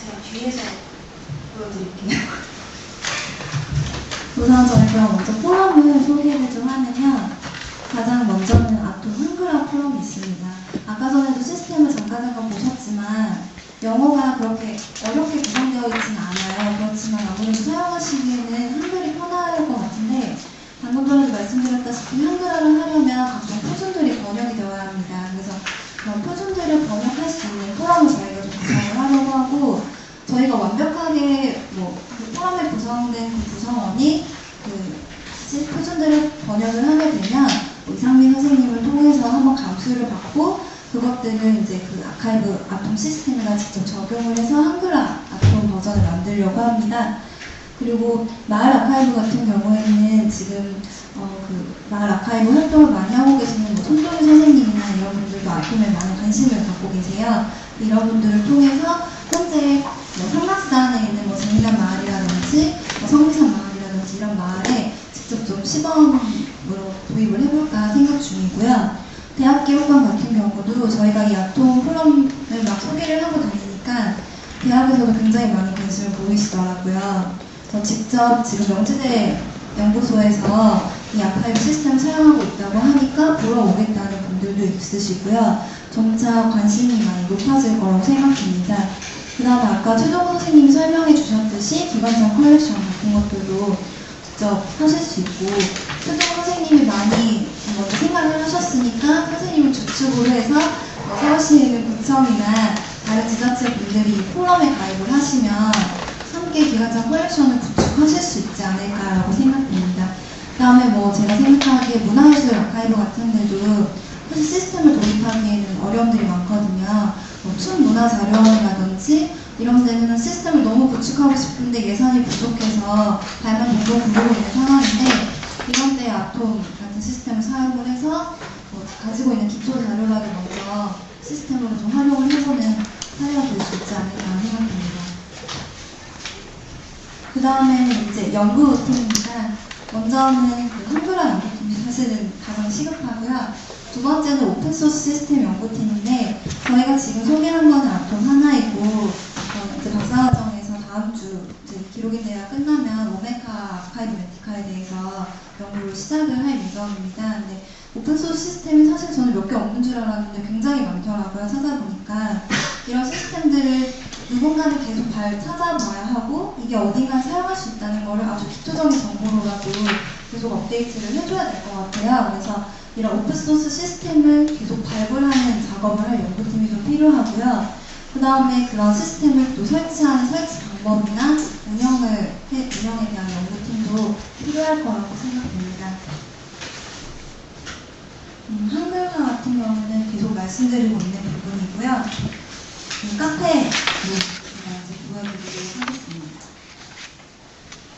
제가 뒤에서 보여드릴게요. 우선 저희 그럼 먼저 포럼을 소개를 좀 하면요. 가장 먼저는 아톰 한글화 포럼이 있습니다. 아까 전에도 시스템을 잠깐 보셨지만 영어가 그렇게 어렵게 구성되어 있지는 않아요. 그렇지만 아무래도 사용하시기에는 한글이 편할 것 같은데 방금 전에도 말씀드렸다시피 한글화를 하려면 각종 표준들이 번역이 되어야 합니다. 그래서 그런 표준들을 번역할 수 있는 포럼을 저희가 좀 구성을 하려고 하고 저희가 완벽하게 그 포럼에 구성된 그 구성원이 그 표준들을 번역을 하게 되면 이상민 선생님을 통해서 한번 감수를 받고 그것들을 이제 그 아카이브 아톰 시스템에다 직접 적용을 해서 한글화 아톰 버전을 만들려고 합니다. 그리고 마을 아카이브 같은 경우에는 지금 그 마을 아카이브 활동을 많이 하고 계시는 손동희 선생님이나 이런 분들도 아톰에 많은 관심을 갖고 계세요. 이런 분들을 통해서 현재 삼각산에 있는 재미난 마을이라든지 성미산 마을이라든지 이런 마을에 직접 좀 시범으로 도입을 해볼까 생각 중이고요. 대학교육관 같은 경우도 저희가 이 아톰 포럼을 막 소개를 하고 다니니까 대학에서도 굉장히 많은 관심을 보이시더라고요. 저 직접 지금 명지대 연구소에서 이 아카이브 시스템을 사용하고 있다고 하니까 보러 오겠다는 분들도 있으시고요. 점차 관심이 많이 높아질 거라고 생각됩니다. 그 다음에 아까 최종 선생님이 설명해 주셨듯이 기관장 컬렉션 같은 것들도 직접 하실 수 있고 최종 선생님이 많이 먼저 생각을 하셨으니까 선생님을 주축으로 해서 서울시에 있는 구청이나 다른 지자체 분들이 포럼에 가입을 하시면 함께 기관장 컬렉션을 구축하실 수 있지 않을까라고 생각됩니다. 그 다음에 제가 생각하기에 문화예술 아카이브 같은 데도 사실 시스템을 도입하기에는 어려움들이 많거든요. 춤 문화 자료원이라든지 이런 데는 시스템을 너무 구축하고 싶은데 예산이 부족해서 발만 동동 구르고 있는 상황인데 이런 데 아톰 같은 시스템을 사용을 해서 가지고 있는 기초 자료라도 먼저 시스템으로 좀 활용을 해서는 사례가 될 수 있지 않을까 생각합니다. 그 다음에는 이제 연구팀입니다. 먼저는 그 한글화 연구팀이 사실은 가장 시급하고요. 두 번째는 오픈소스 시스템 연구팀인데 저희가 지금 소개한 거는 아톰 하나이고 이제 박사과정에서 다음 주 이제 기록인 대회가 끝나면 오메카 아카이브 메티카에 대해서 연구를 시작을 할 예정입니다. 근데 오픈소스 시스템이 사실 저는 몇 개 없는 줄 알았는데 굉장히 많더라고요. 찾아보니까 이런 시스템들을 누군가는 계속 찾아봐야 하고 이게 어딘가 사용할 수 있다는 거를 아주 기초적인 정보로라도 계속 업데이트를 해줘야 될 것 같아요. 그래서 이런 오픈소스 시스템을 계속 발굴하는 작업을 할 연구팀이 좀 필요하고요. 그 다음에 그런 시스템을 또 설치하는 설치 방법이나 운영에 대한 연구팀도 필요할 거라고 생각됩니다. 한글화 같은 경우는 계속 말씀드리고 있는 부분이고요. 카페 제가 이제 보여드리도록 하겠습니다.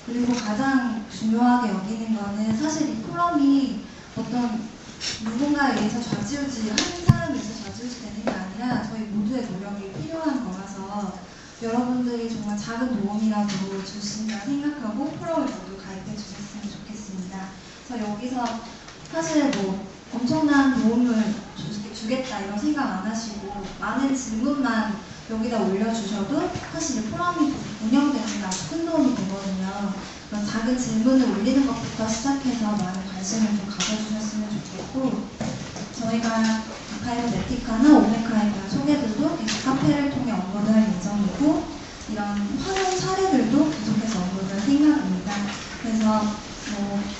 그리고 가장 중요하게 여기는 거는 사실 이 포럼이 어떤 누군가에 의해서 좌지우지 한 사람에 의해서 좌지우지 되는 게 아니라 저희 모두의 노력이 필요한 거라서 여러분들이 정말 작은 도움이라도 주신다 생각하고 포럼을 모두 가입해 주셨으면 좋겠습니다. 그래서 여기서 사실 엄청난 도움을 주겠다 이런 생각 안 하시고 많은 질문만 여기다 올려주셔도 사실 포럼이 운영되는데 아주 큰 도움이 되거든요. 그런 작은 질문을 올리는 것부터 시작해서 많은 관심을 좀 가져주셨으면 좋겠고, 저희가 아카이브 네티카나 오메카에 대한 소개들도 계속 카페를 통해 업로드할 예정이고, 이런 활용 사례들도 계속해서 업로드할 생각입니다. 그래서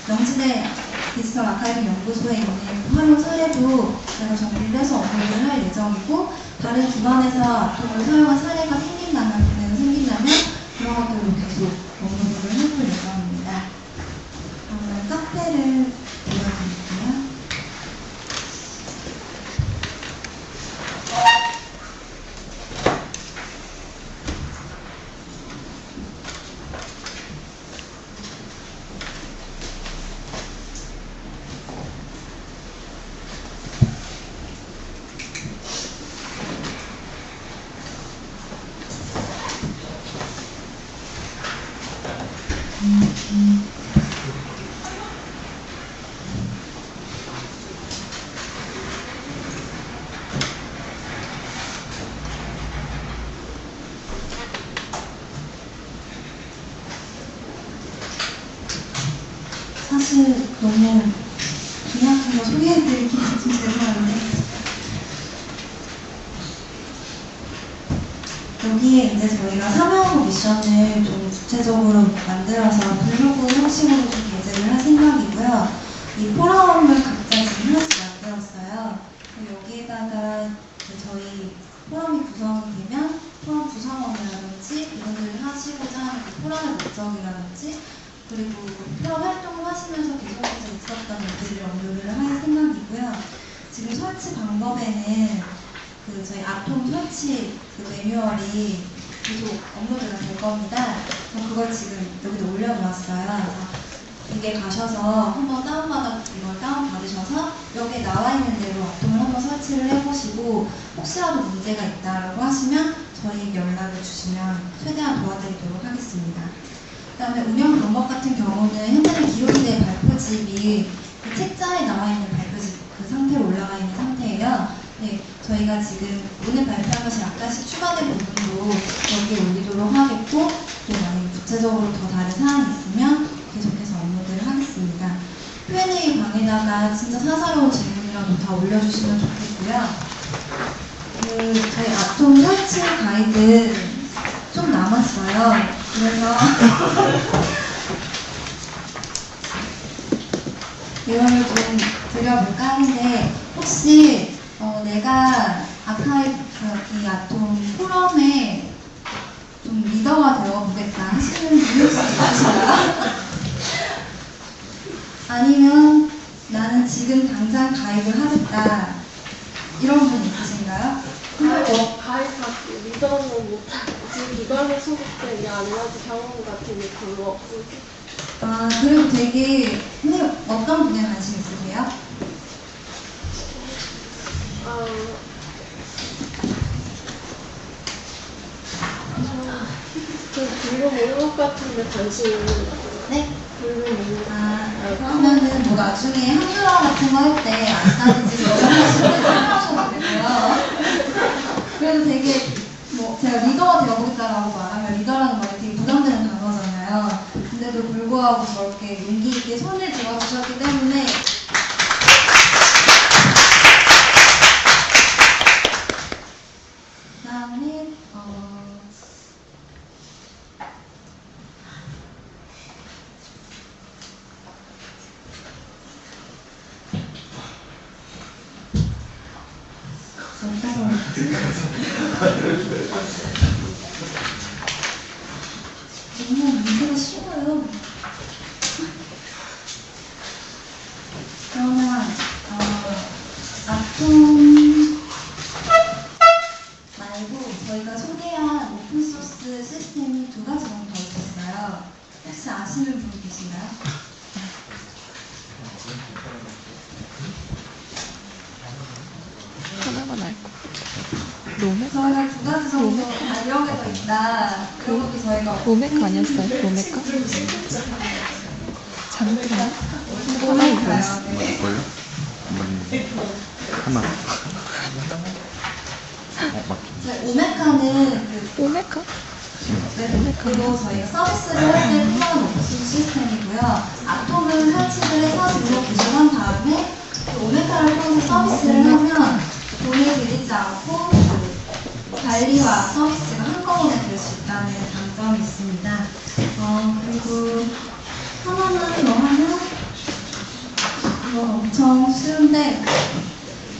명지대 디지털 아카이브 연구소에 있는 활용 사례도 저희가 정리를 해서 업로드를 할 예정이고, 다른 기관에서 아톰을 사용한 사례가 생긴다면 그런 것들도 계속 업로드를 해볼 예정입니다. 그러면 카페를 보여드릴게요. 사실 너무 그냥 소개해드리기 좀 죄송한데, 여기에 이제 저희가 사명하고 미션을 좀 구체적으로 만들어서 블로그 형식으로 좀 게재를 할 생각이고요. 이 포럼을 각자 지금 하나씩 만들었어요. 여기에다가 저희 포럼이 구성이 되면 포럼 구성원이라든지 이분들 하시고자 하는 그 포럼의 목적이라든지, 그리고 포럼 활동을 하시면서 계속해서 있었던 일들을 업로드를 할 생각이고요. 지금 설치 방법에는 저희 아톰 설치 매뉴얼이 계속 업로드가 될 겁니다. 그래서 그걸 지금 여기다 올려놓았어요. 그래서 이게 가셔서 한번 이걸 다운받으셔서 여기에 나와 있는 대로 아톰을 한번 설치를 해보시고, 혹시라도 문제가 있다라고 하시면 저희에게 연락을 주시면 최대한 도와드리도록 하겠습니다. 그 다음에 운영 방법 같은 경우는 현재는 기록된 발표집이 그 책자에 나와 있는 발표집 그 상태로 올라가 있는 상태예요. 네, 저희가 지금 오늘 발표한 것이 약간씩 추가된 부분도 여기에 올리도록 하겠고, 또 만약에 구체적으로 더 다른 사항이 있으면 계속해서 업로드를 하겠습니다. Q&A 방에다가 진짜 사사로운 질문이라도 다 올려주시면 좋겠고요. 저희 아톰 설치 가이드 좀 남았어요. 그래서 이거를 좀 드려볼까 하는데, 혹시 내가 아카이브 이 아톰 포럼에 좀 리더가 되어보겠다 하시는 분이 혹시 있으신가요? 아니면 나는 지금 당장 가입을 하겠다 이런 분 있으신가요? 가입하기 리더는 못하고 지금 기관에 소속된 아니라도 경험 같은 게 별로 없고. 그리고 되게 선생님 어떤 분야에 관심 있으세요? 그 블루 목록 같은 데 관심이 있는 것 같아요. 네? 블루 목록. 그러면은 뭐 나중에 한글화 같은 거 할 때 안 따는지 하시면 참고하셔도 되고요. 그래도 되게 제가 리더가 되어보겠다라고 말하면 리더라는 말이 되게 부담되는 단어잖아요. 근데도 불구하고 저렇게 용기 있게 손을 들어주셨기 때문에 그다음에 너무 문제가 쉬워요. 그러면 아톰 말고 저희가 소개한 오픈소스 시스템이 2가지 정도 더 있었어요. 혹시 아시는 분 계신가요? 하나만 알 것 같아. 로맥? 저희가 2가지 정도 이용해서 있다. 그것도 저희가 로맥 아니었어요? 로맥가? 장르가? 하나 이거였어. 맞을걸요? 하나. 맞죠. 오메카는 로메카? 네, 그리고 저희가 서비스를 할 때 풀어놓은 시스템이고요. 아톰을 설치를 해서 등록 기술한 다음에 그 오메카를 통해서 서비스를 하면 돈을 들이지 않고 그 관리와 서비스가 한꺼번에 될 수 있다는 장점이 있습니다. 그리고 하나는 뭐 하면 이건 엄청 쉬운데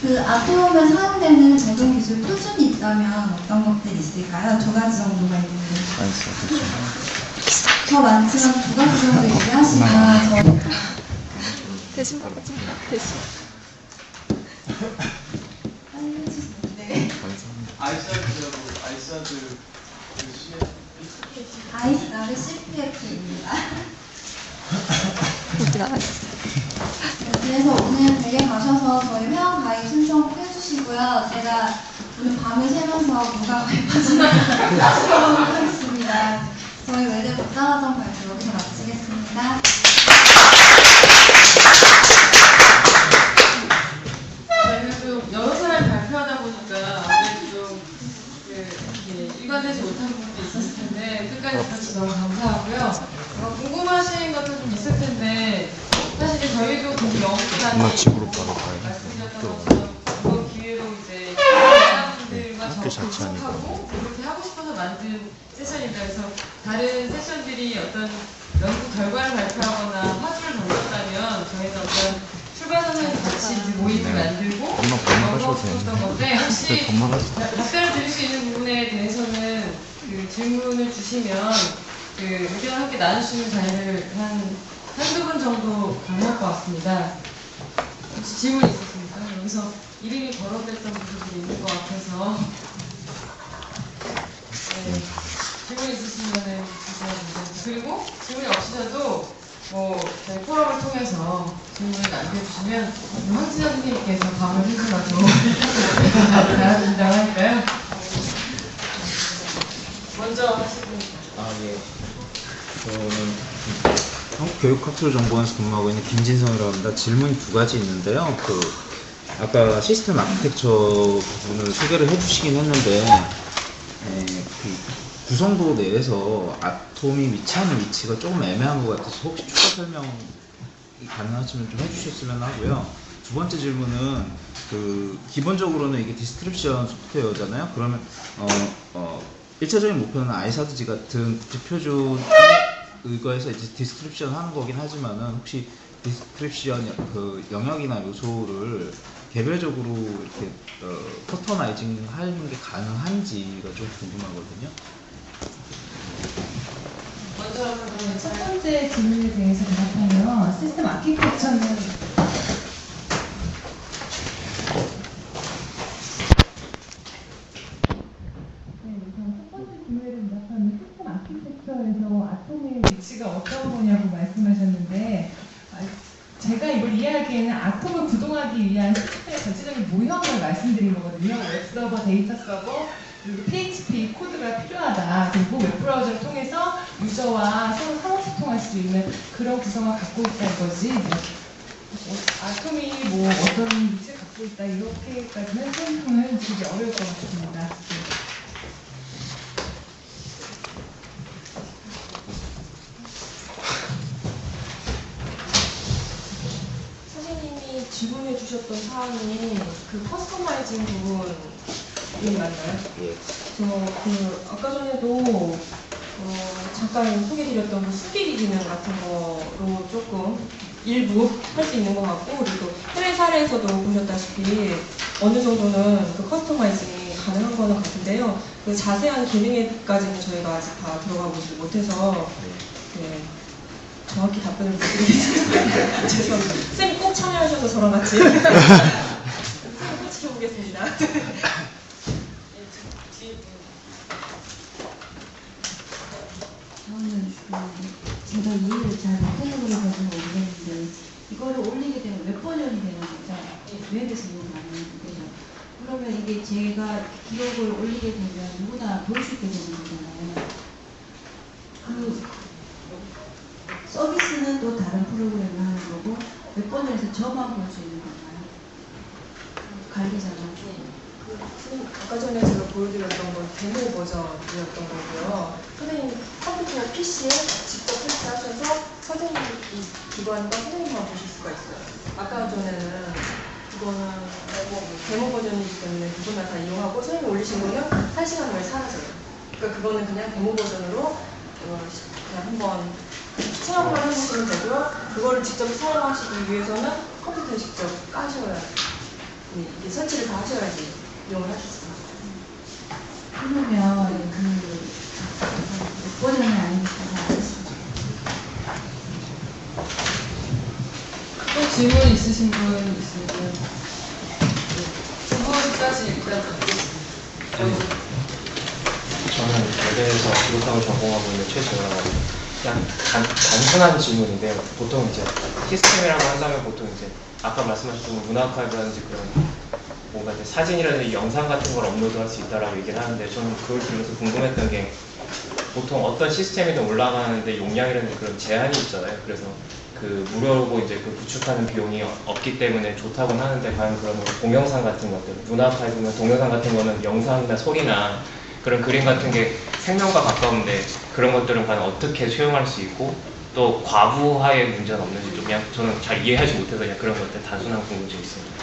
그 아톰에 사용되는 적용 기술 표준이 있다면 어떤 것들이 있을까요? 두 가지 정도가 있는데 더 많지만 두 가지 정도 얘기하시면 저 대신 받아줘. 대신. 네. 아이스라드 CPF입니다. 여기 나와있어. 그래서 오늘 댁에 가셔서 저희 회원 가입 신청 꼭 해주시고요. 제가 오늘 밤을 새면서 누가 가입하시는지 알아보도록 하겠습니다. 저희 외대 복사과정 발표 여기서 마치겠습니다. 저희가 좀 여러 사람이 발표하다 보니까 아무래도 좀 이렇게 일관되지 못한 부분도 있었을 텐데 끝까지 들어주셔서 너무 감사하고요. 궁금하신 것도 좀 있을 텐데 사실 저희도 그 영국이라는 집으로 바로 가야 돼. 말씀드렸던 것처럼 이번 기회로 이제 사람들과 접촉하고 그렇게 하고 싶어서 만든 세션입니다. 그래서 다른 세션들이 어떤 연구 결과를 발표하거나 화두를 던졌다면 저희는 어떤 출발선에서 같이 이제 모임을 만들고 연구했었던 건데 혹시 답변을 드릴 수 있는 부분에 대해서는 그 질문을 주시면 그 의견을 함께 나눌 수 있는 자리를 한두 분 정도 가능할 것 같습니다. 혹시 질문이 있으십니까? 여기서 이름이 거론됐던 분들이 있는 것 같아서 네, 질문 있으시면 주셔야 그리고 질문이 없으셔도 저희 포럼을 통해서 질문을 남겨주시면 황진아 선생님께서 답을 해주셔도 나눠준다고 할까요? 먼저 하시고. 예. 저는 한국교육학술정보원에서 근무하고 있는 김진성이라고 합니다. 질문이 두 가지 있는데요. 아까 시스템 아키텍처 부분을 소개를 해주시긴 했는데, 그 구성도 내에서 아톰이 위치하는 위치가 조금 애매한 것 같아서 혹시 추가 설명이 가능하시면 좀 해주셨으면 하고요. 두 번째 질문은 기본적으로는 이게 디스크립션 소프트웨어잖아요. 그러면 1차적인 목표는 아이사드지 같은 국제표준에 의거해서 이제 디스크립션 하는 거긴 하지만은 혹시 디스크립션 영역이나 요소를 개별적으로 이렇게 커스터마이징 하는 게 가능한지가 좀 궁금하거든요. 먼저 첫 번째 질문에 대해서 대답하면 시스템 아키텍처는 시스템 아키텍처에서 아톰의 위치가 어떤 거냐고 말씀하셨는데 제가 이걸 이해하기에는 아톰을 구동하기 위한 시스템의 전체적인 모형을 말씀드린 거거든요. 웹서버, 데이터 서버, 그리고 PHP 코드가 필요하다. 그리고 웹브라우저를 통해서 유저와 서로 상호소통할 수 있는 그런 구성을 갖고 있다 이거지. 아톰이 어떤 위치를 갖고 있다 이렇게까지는 설명은 되게 어려울 것 같습니다. 선생님이 질문해 주셨던 사항이 그 커스터마이징 부분이 맞나요? 예. 아까 전에도 잠깐 소개드렸던 그 수기기 기능 같은 거로 조금 일부 할 수 있는 것 같고, 그리고 해외 사례에서도 보셨다시피 어느 정도는 그 커스터마이징이 가능한 거는 같은데요. 그 자세한 기능에까지는 저희가 아직 다 들어가 보지 못해서 네, 정확히 답변을 못 드리겠습니다. 죄송합니다. 쌤이 꼭 참여하셔서 저랑 같이 쌤 꼭 지켜보겠습니다. 저는 제가 이해를 잘 못해서 그런지 모르겠는데 이거를 올리게 되면 몇 버전이 되는 거죠? 웹에서 만드는 거죠? 그러면 이게 제가 기록을 올리게 되면 누구나 볼 수 있게 되는 거잖아요. 그 서비스는 또 다른 프로그램을 하는 거고 웹버전에서 저만 볼 수 있는 건가요? 관리자만? 선생님, 아까 전에 제가 보여드렸던 건 데모 버전이었던 거고요. 선생님 컴퓨터 PC에 직접 설치하셔서 선생님 기관과 선생님만 보실 수가 있어요. 아까 전에는 그거는 데모 버전이기 때문에 누구나 다 이용하고 선생님이 올리신 거는 1시간 후에 사라져요. 그러니까 그거는 그냥 데모 버전으로 그냥 한번 체험을 해보시면 되고요. 그거를 직접 사용하시기 위해서는 컴퓨터에 직접 까셔야 이게 설치를 다 하셔야지 이용을 하실 수 있어요. 그러면 그 버전은 아니니까 잘 알겠습니다. 또 질문 있으신 분 있으면 두 분까지 일단 듣겠습니다. 저는 대대에서 기록학을 전공하고 있는 최재호라고 그냥 단순한 질문인데요. 보통 이제 시스템이라고 한다면 보통 이제 아까 말씀하셨던 문화 아카이브라든지 그런 뭔가 이제 사진이라든지 영상 같은 걸 업로드할 수 있다라고 얘기를 하는데 저는 그걸 들으면서 궁금했던 게 보통 어떤 시스템이든 올라가는데 용량이라든지 그런 제한이 있잖아요. 그래서 그 무료고 이제 그 구축하는 비용이 없기 때문에 좋다고는 하는데 과연 그런 동영상 같은 것들 문화 아카이브면 동영상 같은 거는 영상이나 소리나 그런 그림 같은 게 생명과 가까운데 그런 것들은 과연 어떻게 수용할 수 있고 또 과부하의 문제는 없는지 좀 그냥 저는 잘 이해하지 못해서 그냥 그런 것들 단순한 궁금증이 있습니다.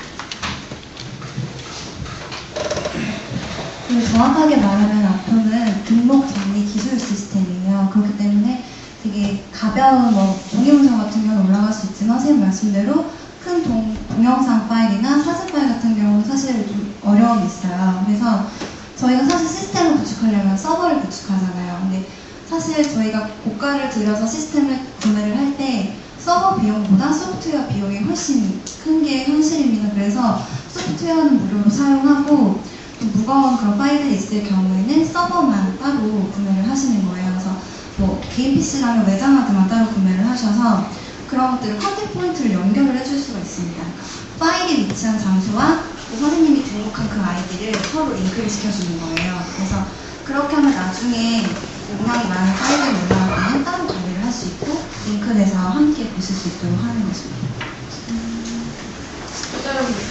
정확하게 말하면 아톰은 등록 정리 기술 시스템이에요. 그렇기 때문에 되게 가벼운 동영상 같은 경우는 올라갈 수 있지만 선생님 말씀대로 큰 동영상 파일이나 사진 파일 같은 경우는 사실 좀 어려움이 있어요. 그래서 저희가 사실 시스템을 구축하려면 서버를 구축하잖아요. 근데 사실 저희가 고가를 들여서 시스템을 구매를 할 때 서버 비용보다 소프트웨어 비용이 훨씬 큰 게 현실입니다. 그래서 소프트웨어는 무료로 사용하고 좀 무거운 그런 파일들이 있을 경우에는 서버만 따로 구매를 하시는 거예요. 그래서 개인 PC라면 외장하드만 따로 구매를 하셔서 그런 것들을 컨택 포인트를 연결을 해줄 수가 있습니다. 파일이 위치한 장소와 선생님이 등록한 그 아이디를 서로 링크를 시켜주는 거예요. 그래서 그렇게 하면 나중에 용량이 많은 파일을 올라갈 때는 따로 관리를 할 수 있고 링크돼서 함께 보실 수 있도록 하는 것입니다. 또 다른 분들도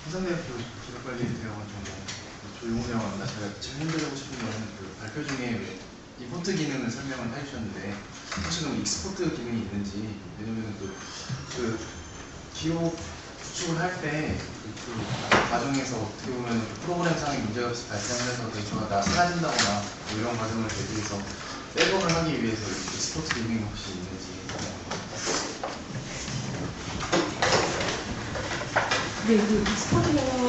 화산대학교 기록관리 대학원 전공 조용호라고 합니다. 제가 질문드리고 싶은 거는 그 발표 중에 임포트 기능을 설명을 해주셨는데 사실 은 익스포트 기능이 있는지 왜냐면 그 기록 구축을 할 때 그 과정에서 어떻게 보면 프로그램상의 문제가 발생을 해서 데이터가 사라진다거나 이런 과정을 대비해서 백업을 하기 위해서 익스포트 기능이 혹시 있는지. 네, 그 익스포트 기능은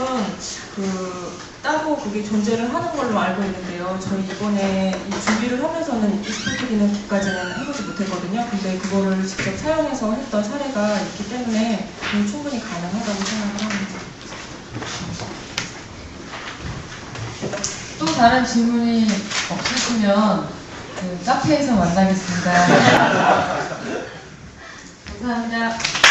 따로 그게 존재를 하는 걸로 알고 있는데요. 저희 이번에 이 준비를 하면서는 익스포트 기능까지는 해보지 못했거든요. 근데 그거를 직접 사용해서 했던 사례가 있기 때문에 충분히 가능하다고 생각을 합니다. 또 다른 질문이 없으시면 그 카페에서 만나겠습니다. 감사합니다.